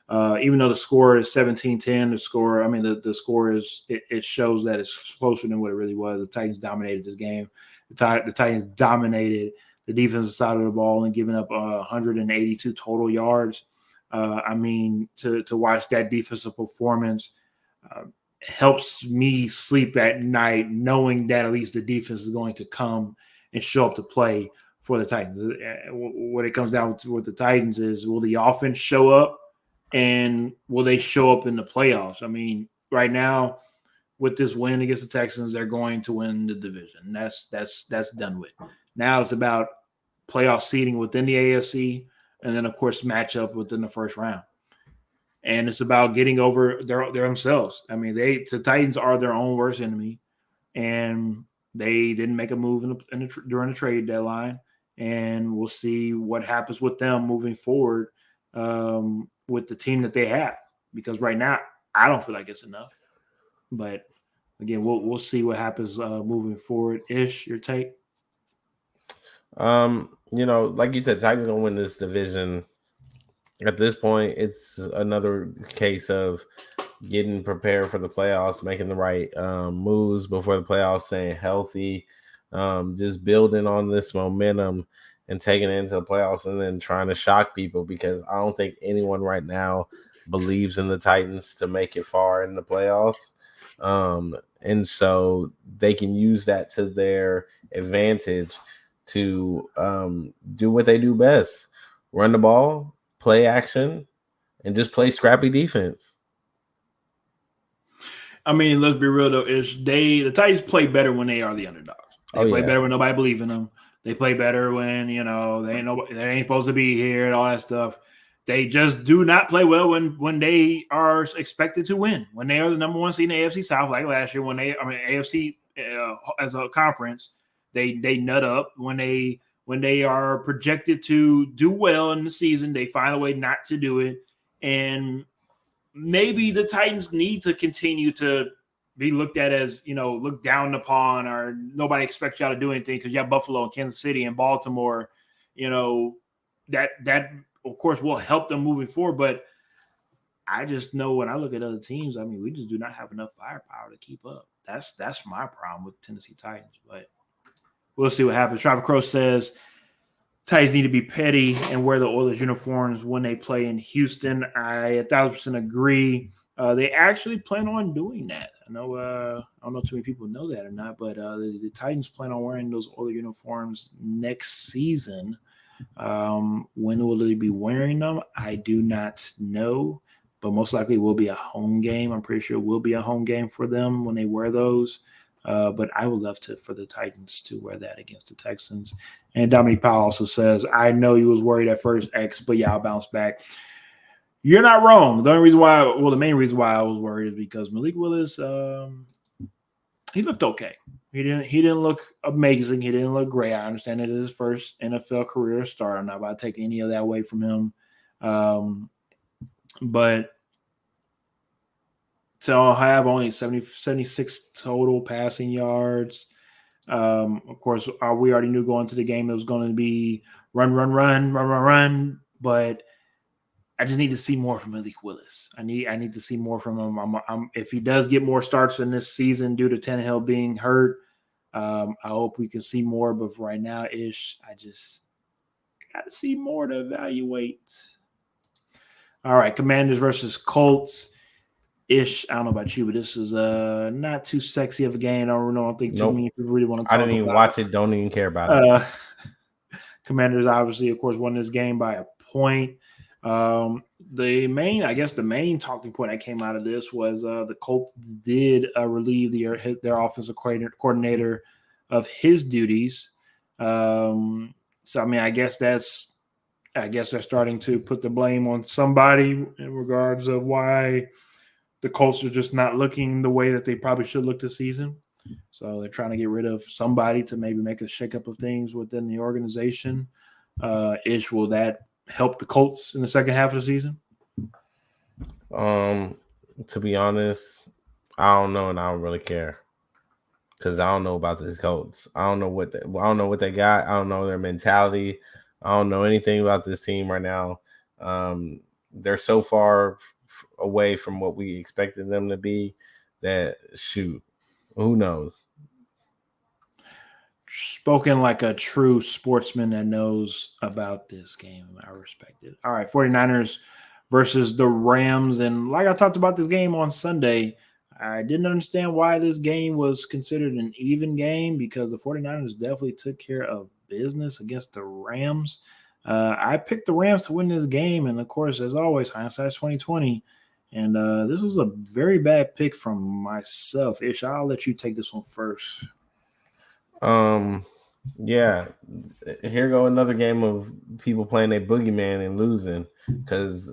Even though the score is 17-10, the score is it shows that it's closer than what it really was. The Titans dominated this game. The Titans dominated the defensive side of the ball and giving up 182 total yards. To watch that defensive performance helps me sleep at night knowing that at least the defense is going to come and show up to play for the Titans. What it comes down to with the Titans is, will the offense show up and will they show up in the playoffs? I mean, right now with this win against the Texans, they're going to win the division. That's done with. Now it's about playoff seeding within the AFC, and then, of course, matchup within the first round. And it's about getting over themselves. I mean, the Titans are their own worst enemy, and they didn't make a move during the trade deadline. And we'll see what happens with them moving forward with the team that they have. Because right now, I don't feel like it's enough. But again, we'll see what happens moving forward. Ish, your take? Like you said, Titans gonna win this division. At this point, it's another case of getting prepared for the playoffs, making the right moves before the playoffs, staying healthy, just building on this momentum and taking it into the playoffs, and then trying to shock people, because I don't think anyone right now believes in the Titans to make it far in the playoffs. And so they can use that to their advantage to do what they do best: run the ball, play action, and just play scrappy defense. I mean, let's be real though. The Titans play better when they are the underdogs. They play better when nobody believes in them. They play better when they ain't supposed to be here and all that stuff. They just do not play well when they are expected to win. When they are the number 1 seed in the AFC South, like last year, AFC as a conference, they nut up. When they are projected to do well in the season, they find a way not to do it. And maybe the Titans need to continue to be looked at as, looked down upon, or nobody expects y'all to do anything because you have Buffalo and Kansas City and Baltimore, that of course will help them moving forward. But I just know when I look at other teams, I mean, we just do not have enough firepower to keep up. That's my problem with Tennessee Titans, but we'll see what happens. Travis Crow says Titans need to be petty and wear the Oilers uniforms when they play in Houston. I 1,000% agree. They actually plan on doing that. I know I don't know too many people know that or not, but the Titans plan on wearing those Oilers uniforms next season. When will they be wearing them? I do not know, but most likely it will be a home game. I'm pretty sure it will be a home game for them when they wear those. But I would love for the Titans to wear that against the Texans. And Dominique Powell also says, I know you was worried at first, X, but yeah, I'll bounce back. You're not wrong. The main reason why I was worried is because Malik Willis, he looked okay. He didn't look amazing. He didn't look great. I understand it is his first NFL career start. I'm not about to take any of that away from him. But to have only 76 total passing yards. Of course, we already knew going to the game it was going to be run. But I just need to see more from Malik Willis. I need to see more from him. If he does get more starts in this season due to Tannehill being hurt, I hope we can see more. But for right now, I just got to see more to evaluate. All right, Commanders versus Colts. I don't know about you, but this is not too sexy of a game. I don't think too many people really want to talk about it. I didn't even watch it. Don't even care about it. Commanders obviously, of course, won this game by a point. The main talking point that came out of this was the Colts did relieve their offensive coordinator of his duties. So I mean, I guess they're starting to put the blame on somebody in regards of why the Colts are just not looking the way that they probably should look this season. So they're trying to get rid of somebody to maybe make a shakeup of things within the organization. Will that help the Colts in the second half of the season? To be honest, I don't know, and I don't really care because I don't know about these Colts. I don't know what they got. I don't know their mentality. I don't know anything about this team right now. They're so far away from what we expected them to be that who knows? Spoken like a true sportsman that knows about this game. I respect it. All right, 49ers versus the Rams. And like I talked about this game on Sunday, I didn't understand why this game was considered an even game because the 49ers definitely took care of business against the Rams. I picked the Rams to win this game. And, of course, as always, hindsight's 2020. And this was a very bad pick from myself. Ish, I'll let you take this one first. Yeah, here go another game of people playing a boogeyman and losing because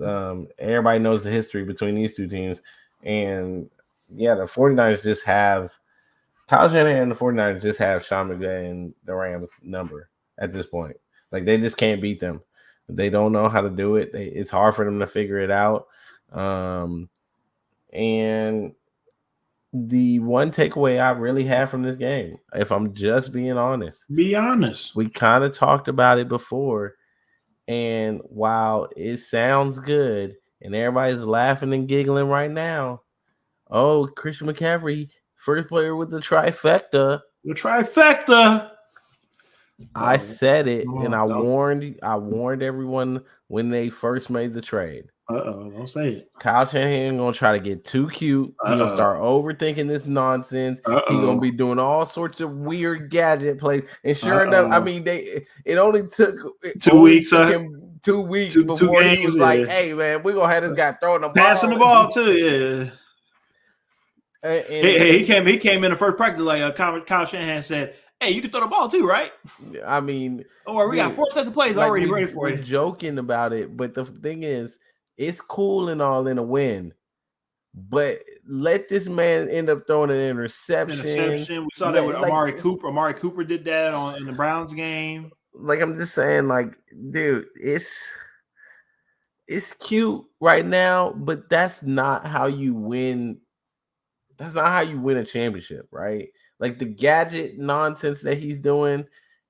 everybody knows the history between these two teams. And yeah, the 49ers just have Kyle Shanahan and the 49ers just have Sean McVay and the Rams number at this point. Like they just can't beat them. They don't know how to do it. It's hard for them to figure it out. And the one takeaway I really have from this game, if I'm just being honest, we kind of talked about it before. And while it sounds good and everybody's laughing and giggling right now, oh, Christian McCaffrey, first player with the trifecta. The trifecta. I said it, and I warned everyone when they first made the trade. Don't say it. Kyle Shanahan gonna try to get too cute. He's gonna start overthinking this nonsense. He's gonna be doing all sorts of weird gadget plays. And sure enough, I mean, it only took 2 weeks. Him 2 weeks before he was like, "Hey, man, we're gonna have this guy throwing the ball, passing the ball too." Yeah. He came in the first practice like Kyle Shanahan said, "Hey, you can throw the ball too, right?" I mean, don't worry, we got 4 sets of plays already ready for you. We're joking about it, but the thing is, it's cool and all in a win, but let this man end up throwing an interception. We saw that with Amari Cooper. Amari Cooper did that in the Browns game. Like I'm just saying, like, dude, it's cute right now, but that's not how you win. That's not how you win a championship, right? Like the gadget nonsense that he's doing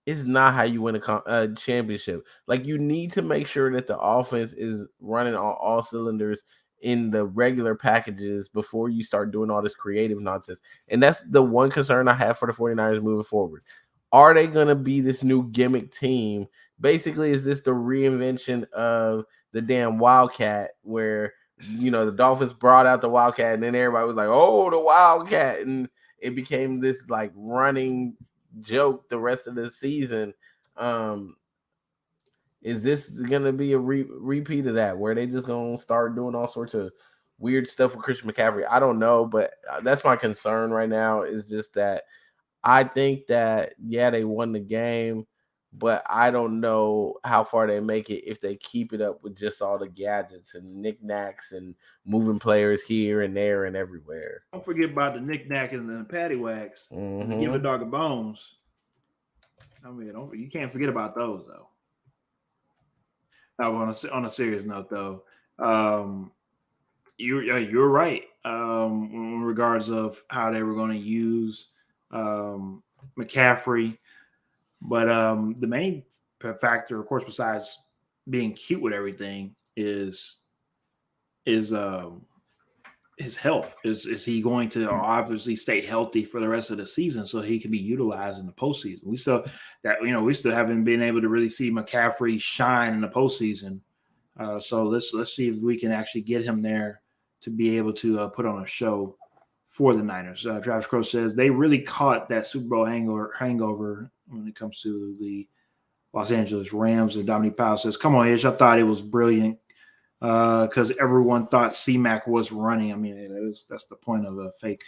is not how you win a championship. Like you need to make sure that the offense is running on all cylinders in the regular packages before you start doing all this creative nonsense. And that's the one concern I have for the 49ers moving forward. Are they going to be this new gimmick team? Basically, is this the reinvention of the damn Wildcat where, you know, the Dolphins brought out the Wildcat and then everybody was like, oh, the Wildcat. And it became this like running joke the rest of the season. Is this gonna be a repeat of that where they just gonna start doing all sorts of weird stuff with Christian McCaffrey? I don't know, but that's my concern right now is just that I think that they won the game, but I don't know how far they make it if they keep it up with just all the gadgets and knickknacks and moving players here and there and everywhere. Don't forget about the knick-knack and the patty wax and the give a Hmm. dog a bones. I mean, you can't forget about those though. Now, on a serious note, though, um, you're right in regards of how they were going to use um, McCaffrey, but the main factor, of course, besides being cute with everything, is his health. Is he going to obviously stay healthy for the rest of the season so he can be utilized in the postseason? We still haven't been able to really see McCaffrey shine in the postseason. So let's see if we can actually get him there to be able to put on a show for the Niners. Travis Crowe says they really caught that Super Bowl hangover when it comes to the Los Angeles Rams. And Dominique Powell says, "Come on, Ish, I thought it was brilliant because everyone thought C-Mac was running. I mean, that's the point of a fake,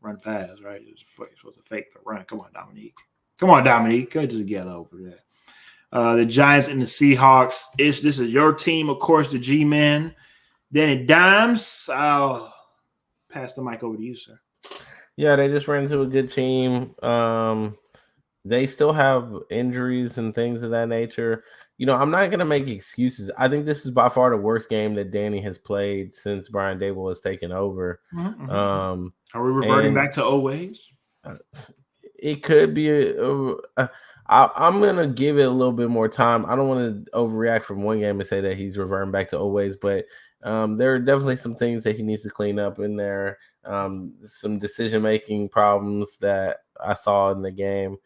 run pass, right? It's supposed to fake the run. Come on, Dominique. Get it together over there." The Giants and the Seahawks. This is your team, of course, the G-Men. Danny Dimes. I'll pass the mic over to you, sir. Yeah, they just ran into a good team. They still have injuries and things of that nature. I'm not going to make excuses. I think this is by far the worst game that Danny has played since Brian Dable has taken over. Mm-hmm. Are we reverting back to old ways? It could be I'm going to give it a little bit more time. I don't want to overreact from one game and say that he's reverting back to old ways, but there are definitely some things that he needs to clean up in there. Some decision-making problems that I saw in the game.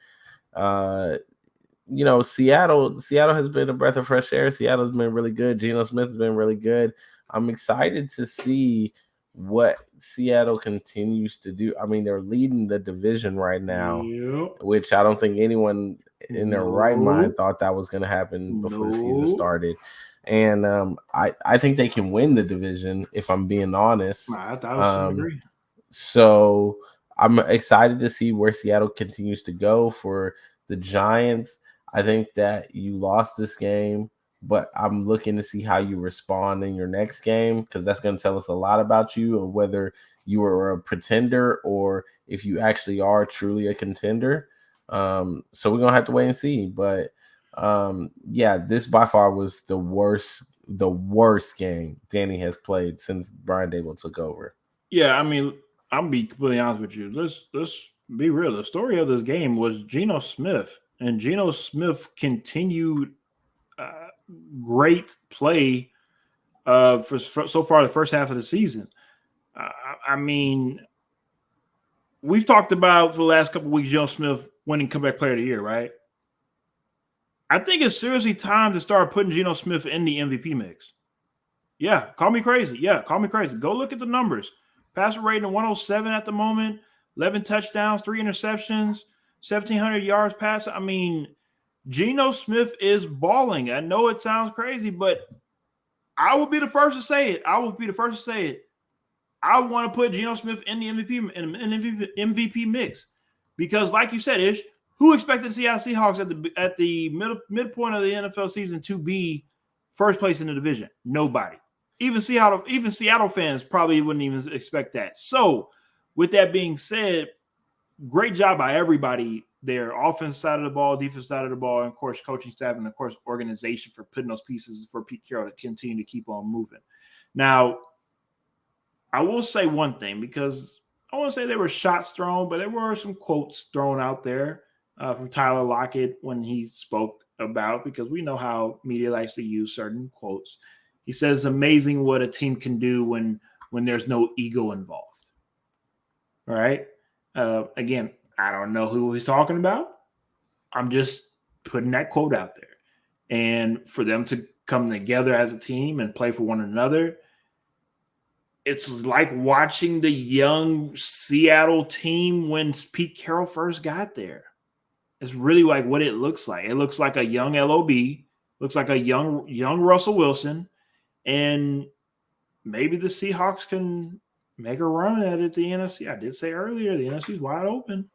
Seattle has been a breath of fresh air. Seattle's been really good. Geno Smith has been really good. I'm excited to see what Seattle continues to do. I mean, they're leading the division right now, which I don't think anyone in their right mind thought that was going to happen before the season started. And I think they can win the division, if I'm being honest. I agree. So I'm excited to see where Seattle continues to go. For the Giants, I think that you lost this game, but I'm looking to see how you respond in your next game, because that's going to tell us a lot about you, or whether you are a pretender or if you actually are truly a contender. So we're going to have to wait and see. But this by far was the worst game Danny has played since Brian Dable took over. Yeah, I mean, I'm be completely honest with you. Let's be real. The story of this game was Geno Smith, and Geno Smith continued great play for so far the first half of the season. I mean, we've talked about for the last couple of weeks Geno Smith winning comeback player of the year, right? I think it's seriously time to start putting Geno Smith in the MVP mix. Yeah, call me crazy. Go look at the numbers. Passer rating of 107 at the moment, 11 touchdowns, 3 interceptions, 1,700 yards pass. I mean, Geno Smith is balling. I know it sounds crazy, but I will be the first to say it. I want to put Geno Smith in the MVP mix because, like you said, Ish, who expected the Seattle Seahawks at the midpoint of the NFL season to be first place in the division? Nobody. Even Seattle fans probably wouldn't even expect that. So, with that being said, great job by everybody there, offense side of the ball, defense side of the ball, and of course, coaching staff, and of course, organization for putting those pieces for Pete Carroll to continue to keep on moving. Now, I will say one thing, because I want to say there were shots thrown, but there were some quotes thrown out there from Tyler Lockett when he spoke about, because we know how media likes to use certain quotes. He says, "It's amazing what a team can do when there's no ego involved." All right. Again, I don't know who he's talking about. I'm just putting that quote out there. And for them to come together as a team and play for one another, it's like watching the young Seattle team when Pete Carroll first got there. It's really like what it looks like. It looks like a young LOB, looks like a young Russell Wilson, and maybe the Seahawks can make a run at it. The NFC, I did say earlier, the NFC is wide open.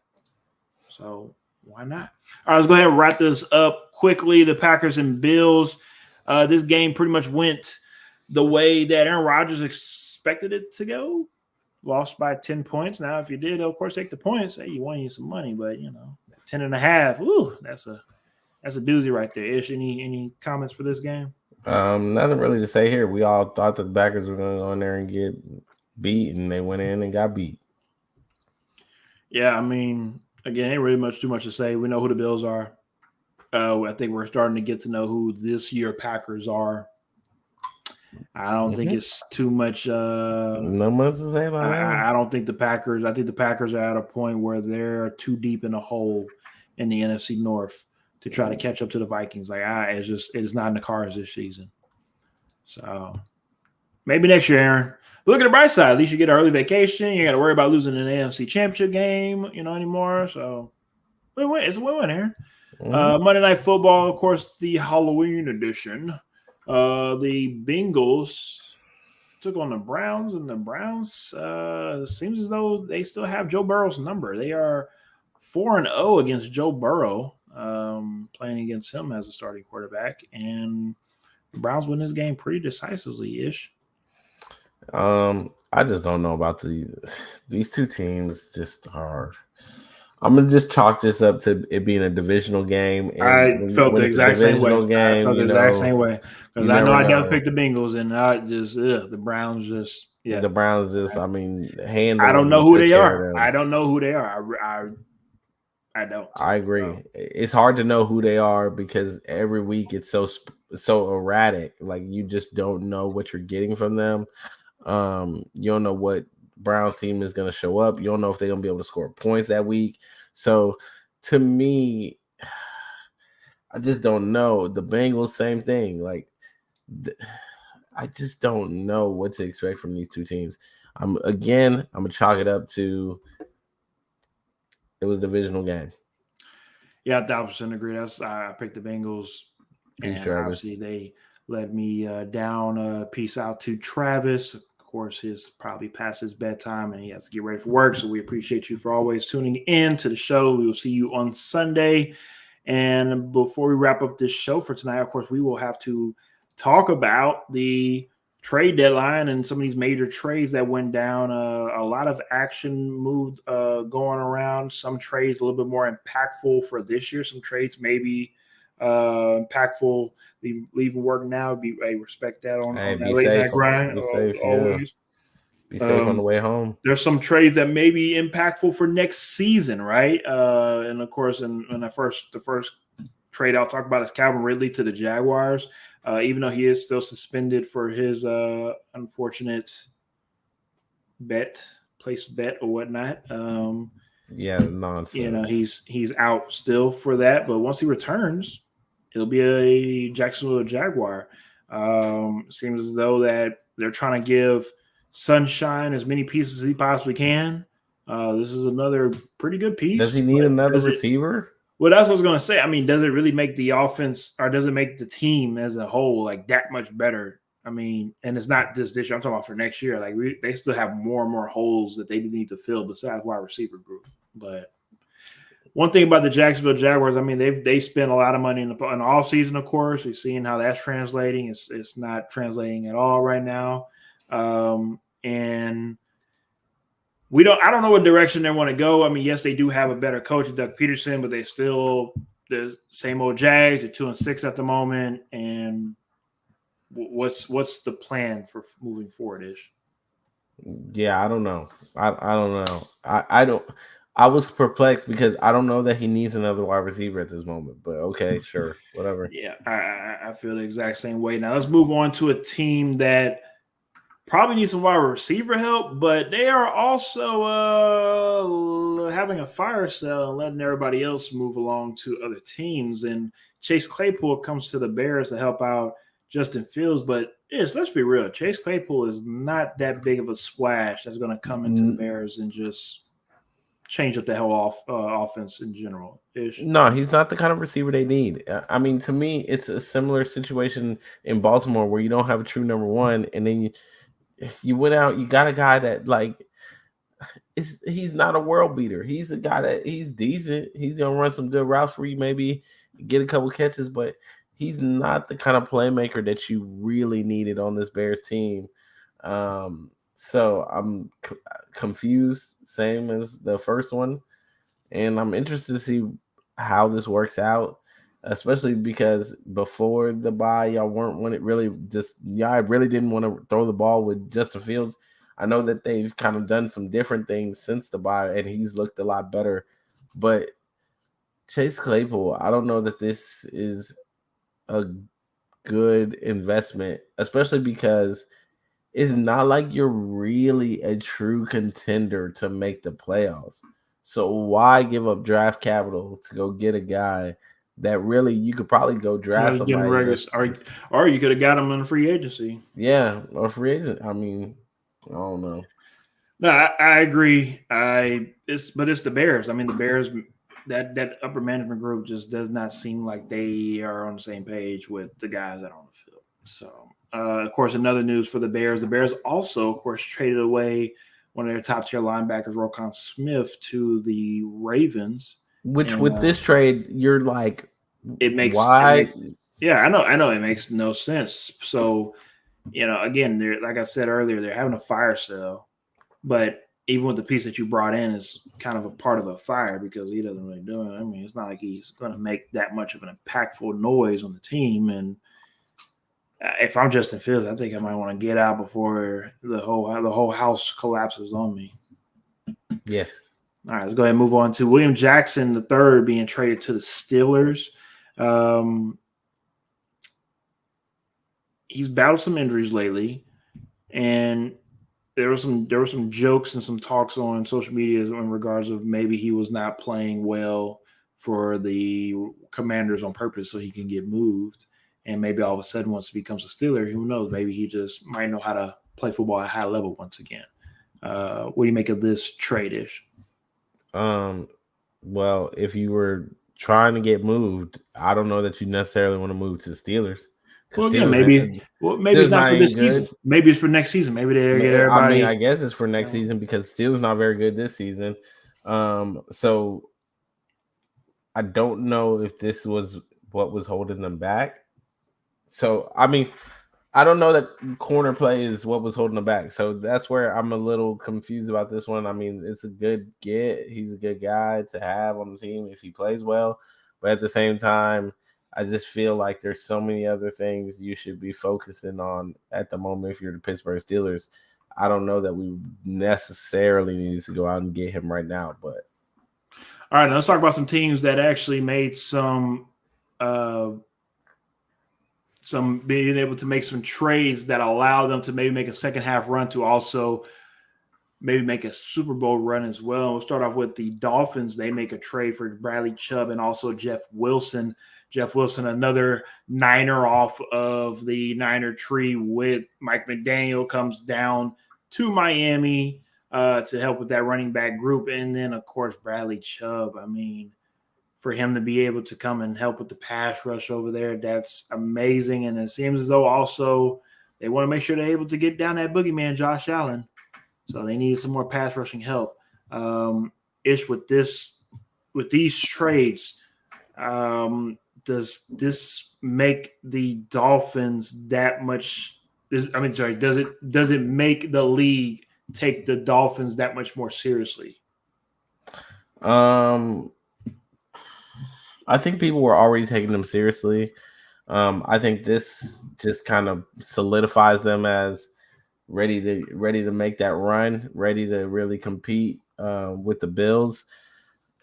So Why not? All right, let's go ahead and wrap this up quickly. The Packers and Bills. This game pretty much went the way that Aaron Rodgers expected it to go. Lost by 10 points. Now, if you did, of course, take the points. Hey, you won you some money, but 10 and a half. Ooh, that's a doozy right there. Ish, any comments for this game? Nothing really to say here. We all thought that the Packers were going to go in there and get beat, and they went in and got beat. Yeah, I mean, again, ain't really too much to say. We know who the Bills are. I think we're starting to get to know who this year Packers are. I don't think it's too much. No much to say about that. I don't think the Packers. I think the Packers are at a point where they're too deep in a hole in the NFC North to try to catch up to the Vikings. Like, it's not in the cards this season. So maybe next year, Aaron. But look at the bright side. At least you get an early vacation. You got to worry about losing an AFC Championship game, anymore. So win-win. It's a win-win, Aaron. Monday Night Football, of course, the Halloween edition. The Bengals took on the Browns, and the Browns seems as though they still have Joe Burrow's number. They are 4-0 against Joe Burrow, playing against him as a starting quarterback, and the Browns win this game pretty decisively-ish. I just don't know about these two teams. Just are. I'm gonna just chalk this up to it being a divisional game. And I felt the exact same way. I felt the exact same way because I know I never picked the Bengals, and I just the Browns just the Browns just. I mean, I don't know who they are. I don't know who they are. I don't. I agree. So. It's hard to know who they are because every week it's so erratic. Like you just don't know what you're getting from them. You don't know what Browns team is going to show up. You don't know if they're going to be able to score points that week. So to me, I just don't know. The Bengals, same thing. Like I just don't know what to expect from these two teams. I'm going to chalk it up to it was a divisional game. Yeah, 1,000% agree. I picked the Bengals. And obviously they led me down. Peace out to Travis. Of course, he's probably past his bedtime and he has to get ready for work. So we appreciate you for always tuning in to the show. We will see you on Sunday. And before we wrap up this show for tonight, of course, we will have to talk about the trade deadline and some of these major trades that went down. A lot of action moved going around. Some trades a little bit more impactful for this year. Some trades maybe impactful. Leaving work now. I respect that on that late night grind. Always. Be safe on the way home. There's some trades that may be impactful for next season, right? And of course, in the first trade I'll talk about is Calvin Ridley to the Jaguars. Even though he is still suspended for his unfortunate bet or whatnot. Nonsense. He's out still for that. But once he returns, it'll be a Jacksonville Jaguar. Seems as though that they're trying to give Sunshine as many pieces as he possibly can. This is another pretty good piece. Does he need another receiver? Well, that's what I was going to say. I mean, does it really make the offense or does it make the team as a whole like that much better? I mean, and it's not just this year. I'm talking about for next year. Like they still have more and more holes that they need to fill besides wide receiver group. But one thing about the Jacksonville Jaguars, I mean, they spent a lot of money in the offseason, of course. We're seeing how that's translating. It's not translating at all right now. And I don't know what direction they want to go. I mean, yes, they do have a better coach, Doug Peterson, but they still the same old Jags. They're 2-6 at the moment. And what's the plan for moving forward, Ish? Yeah, I don't know. I don't know. I was perplexed because I don't know that he needs another wide receiver at this moment. But okay, sure, whatever. Yeah, I feel the exact same way. Now let's move on to a team that probably needs some wide receiver help, but they are also having a fire sale and letting everybody else move along to other teams. And Chase Claypool comes to the Bears to help out Justin Fields. But let's be real, Chase Claypool is not that big of a splash that's going to come into the Bears and just change up the whole offense in general. No, he's not the kind of receiver they need. I mean, to me, it's a similar situation in Baltimore where you don't have a true number one, and then you went out, you got a guy that like he's not a world beater. He's a guy that he's decent. He's gonna run some good routes for you, maybe get a couple catches, but he's not the kind of playmaker that you really needed on this Bears team. So I'm confused, same as the first one, and I'm interested to see how this works out. Especially because before the bye, y'all weren't when it really just y'all really didn't want to throw the ball with Justin Fields. I know that they've kind of done some different things since the bye, and he's looked a lot better. But Chase Claypool, I don't know that this is a good investment, especially because it's not like you're really a true contender to make the playoffs. So why give up draft capital to go get a guy that really you could probably go draft Getting somebody regular, that's or you could have got him in free agency. or free agent. I mean, I don't know. No, I agree. But it's the Bears. I mean, the Bears, that upper management group just does not seem like they are on the same page with the guys that are on the field. So, of course, another news for the Bears. The Bears also, of course, traded away one of their top tier linebackers, Roquan Smith, to the Ravens. Which And with this trade, you're like, why? Yeah, I know it makes no sense. So, again, they're like I said earlier, they're having a fire sale, but even with the piece that you brought in is kind of a part of a fire because he doesn't really do it. I mean, it's not like he's going to make that much of an impactful noise on the team. And if I'm Justin Fields, I think I might want to get out before the whole house collapses on me. Yes. All right, let's go ahead and move on to William Jackson III being traded to the Steelers. He's battled some injuries lately, and there were some jokes and some talks on social media in regards of maybe he was not playing well for the Commanders on purpose so he can get moved, and maybe all of a sudden once he becomes a Steeler, who knows? Maybe he just might know how to play football at a high level once again. What do you make of this trade-ish? Well, if you were trying to get moved, I don't know that you necessarily want to move to the Steelers. Well, again, maybe it's not for this season. Maybe it's for next season. Maybe they get everybody. I mean, I guess it's for next season because Steelers not very good this season. So I don't know if this was what was holding them back. So I mean, I don't know that corner play is what was holding them back. So that's where I'm a little confused about this one. I mean, it's a good get. He's a good guy to have on the team if he plays well. But at the same time, I just feel like there's so many other things you should be focusing on at the moment if you're the Pittsburgh Steelers. I don't know that we necessarily need to go out and get him right now. But all right, now let's talk about some teams that actually made some being able to make some trades that allow them to maybe make a second half run to also maybe make a Super Bowl run as well. We'll start off with the Dolphins. They make a trade for Bradley Chubb and also Jeff Wilson. Jeff Wilson, another Niner off of the Niner tree with Mike McDaniel, comes down to Miami to help with that running back group. And then, of course, Bradley Chubb. I mean, for him to be able to come and help with the pass rush over there, that's amazing. And it seems as though also they want to make sure they're able to get down that boogeyman, Josh Allen. So they need some more pass rushing help. Ish, with these trades, does this make the Dolphins that much? Does it make the league take the Dolphins that much more seriously? I think people were already taking them seriously. I think this just kind of solidifies them as ready to make that run, ready to really compete with the Bills.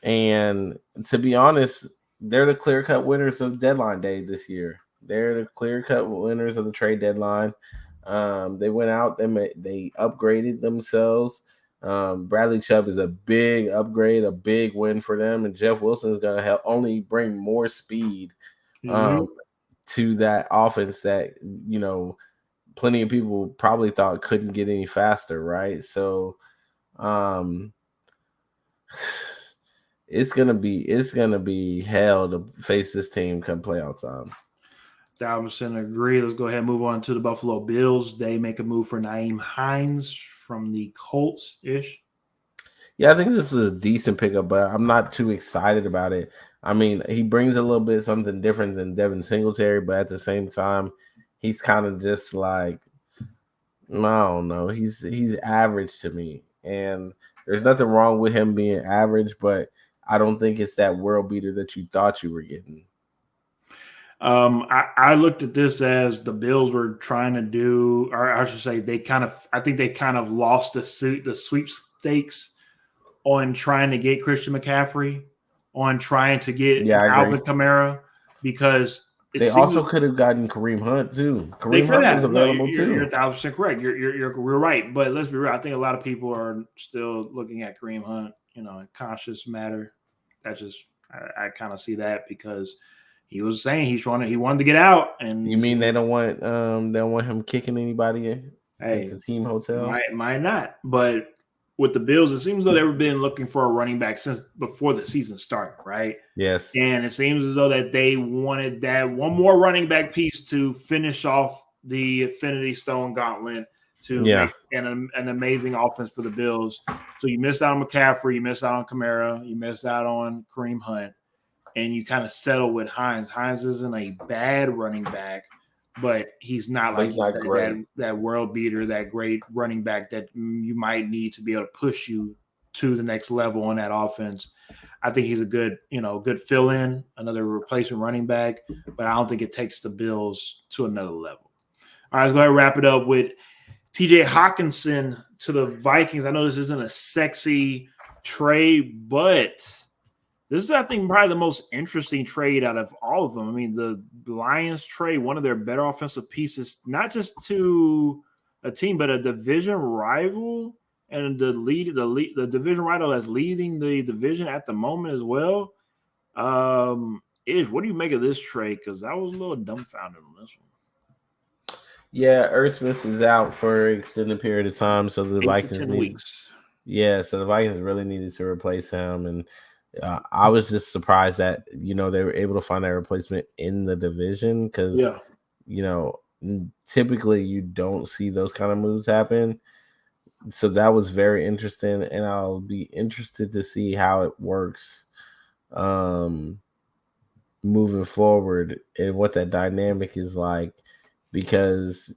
And to be honest, they're the clear-cut winners of deadline day this year. They're the clear-cut winners of the trade deadline. They went out, they upgraded themselves. Bradley Chubb is a big upgrade, a big win for them, and Jeff Wilson is going to help only bring more speed to that offense that plenty of people probably thought couldn't get any faster, right? So, it's gonna be hell to face this team come playoff time. 1,000% agree. Let's go ahead and move on to the Buffalo Bills. They make a move for Nyheim Hines from the Colts ish. Yeah, I think this was a decent pickup, but I'm not too excited about it. I mean, he brings a little bit something different than Devin Singletary, but at the same time, he's kind of just like I don't know. He's average to me, and there's nothing wrong with him being average, but I don't think it's that world beater that you thought you were getting. I looked at this as the Bills were trying to do, or I should say, I think they kind of lost the sweepstakes on trying to get Christian McCaffrey, on trying to get Yeah, I agree. Alvin Kamara, because it They seems also could have gotten Kareem Hunt too. they Kareem could Hunt was have. No, available you're too. 1,000% correct. You're right. But let's be real. I think a lot of people are still looking at Kareem Hunt, in conscious matter. That just I kind of see that because he was saying he wanted to get out, and You mean they don't want him kicking anybody at hey, the team hotel? might not. But with the Bills, it seems though they've been looking for a running back since before the season started, right? Yes. And it seems as though that they wanted that one more running back piece to finish off the Infinity Stone Gauntlet to Yeah. make an amazing offense for the Bills. So you missed out on McCaffrey, you missed out on Kamara, you missed out on Kareem Hunt, and you kind of settle with Hines. Hines isn't a bad running back, but he's not like you said, that world beater, that great running back that you might need to be able to push you to the next level on that offense. I think he's a good fill-in, another replacement running back, but I don't think it takes the Bills to another level. All right, let's go ahead and wrap it up with TJ Hawkinson to the Vikings. I know this isn't a sexy trade, but this is, I think, probably the most interesting trade out of all of them. I mean, the Lions trade one of their better offensive pieces, not just to a team, but a division rival, and the division rival that's leading the division at the moment as well. What do you make of this trade? Because I was a little dumbfounded on this one. Yeah, Irv Smith is out for an extended period of time, so the 8 Vikings to 10 weeks. Yeah, so the Vikings really needed to replace him, and I was just surprised that they were able to find that replacement in the division because typically you don't see those kind of moves happen. So that was very interesting, and I'll be interested to see how it works moving forward and what that dynamic is like because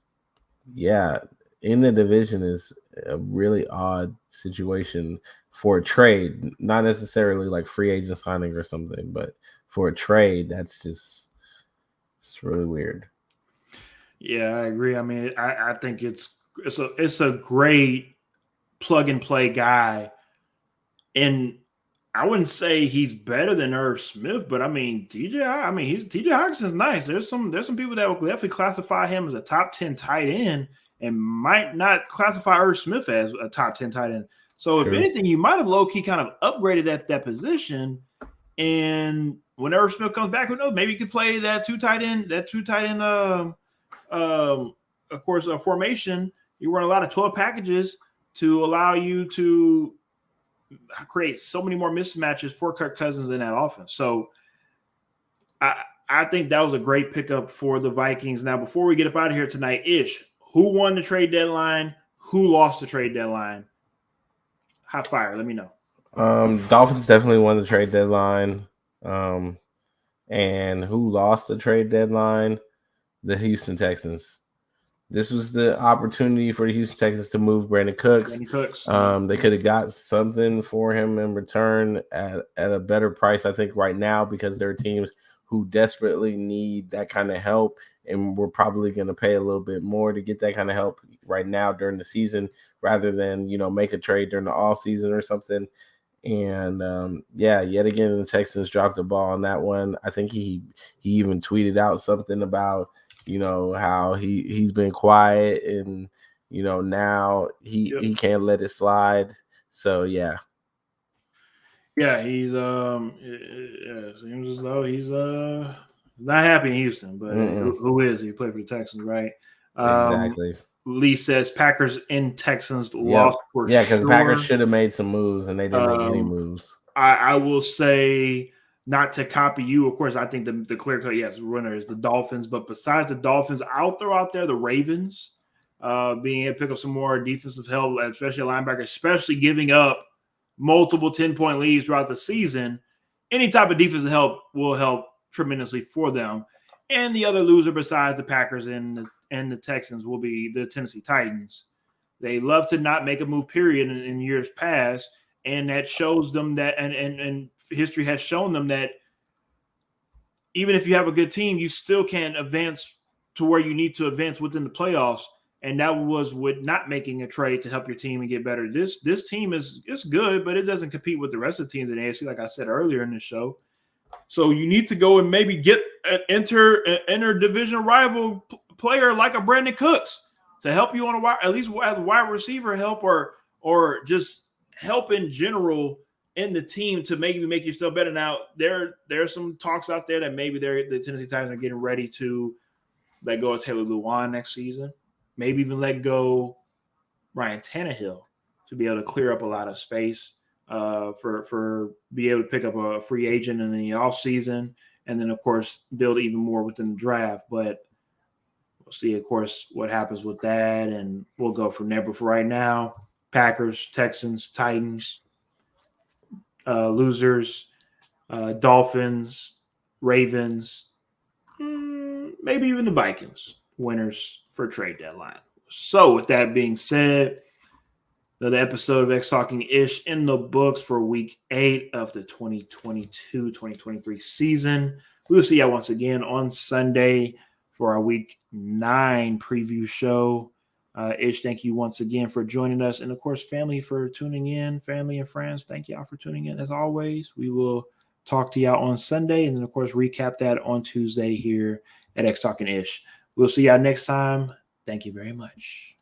in the division is a really odd situation for a trade, not necessarily like free agent signing or something, but for a trade, that's just really weird. Yeah, I agree. I mean, I think it's a great plug and play guy, and I wouldn't say he's better than Irv Smith, but I mean TJ Hawkinson's nice. There's some people that will definitely classify him as a top 10 tight end and might not classify Irv Smith as a top 10 tight end. So if anything, you might have low key kind of upgraded at that position. And when Irv Smith comes back, who knows? Maybe you could play that two tight end, of course, formation. You run a lot of 12 packages to allow you to create so many more mismatches for Kirk Cousins in that offense. So I think that was a great pickup for the Vikings. Now, before we get up out of here tonight, Ish, who won the trade deadline? Who lost the trade deadline? Hot fire. Let me know. Dolphins definitely won the trade deadline. And who lost the trade deadline? The Houston Texans. This was the opportunity for the Houston Texans to move Brandon Cooks. They could have got something for him in return at a better price, I think, right now, because there are teams who desperately need that kind of help, and we're probably going to pay a little bit more to get that kind of help right now during the season rather than, make a trade during the off season or something. And yet again, the Texans dropped the ball on that one. I think he even tweeted out something about, how he's been quiet and, now he can't let it slide. So, yeah. Yeah, he's it seems as though he's not happy in Houston, but who is he? Played for the Texans, right? Exactly. Lee says Packers and Texans lost for sure. Yeah, because the Packers should have made some moves and they didn't make any moves. I will say, not to copy you, of course, I think the clear cut, winner is the Dolphins. But besides the Dolphins, I'll throw out there the Ravens, being able to pick up some more defensive help, especially a linebacker, especially giving up multiple 10-point leads throughout the season, any type of defensive help will help tremendously for them. And the other loser besides the Packers and the Texans will be the Tennessee Titans. They love to not make a move, period, in years past, and that shows them that, and history has shown them that even if you have a good team, you still can't advance to where you need to advance within the playoffs. And that was with not making a trade to help your team and get better. This team is good, but it doesn't compete with the rest of the teams in the AFC, like I said earlier in the show. So you need to go and maybe get an inter-division rival player like a Brandon Cooks to help you on a wide, at least as a wide receiver help, or just help in general in the team to maybe make yourself better. Now, there's some talks out there that maybe the Tennessee Titans are getting ready to let go of Taylor Lewan next season. Maybe even let go Ryan Tannehill to be able to clear up a lot of space for be able to pick up a free agent in the offseason, and then, of course, build even more within the draft. But we'll see, of course, what happens with that, and we'll go from there. But for right now, Packers, Texans, Titans, losers, Dolphins, Ravens, maybe even the Vikings, winners for trade deadline. So with that being said, another episode of X Talking Ish in the books for week 8 of the 2022-2023 season. We will see y'all once again on Sunday for our week 9 preview show. Ish, thank you once again for joining us. And of course, family for tuning in, family and friends, thank y'all for tuning in as always. We will talk to y'all on Sunday and then, of course, recap that on Tuesday here at X Talking Ish. We'll see y'all next time. Thank you very much.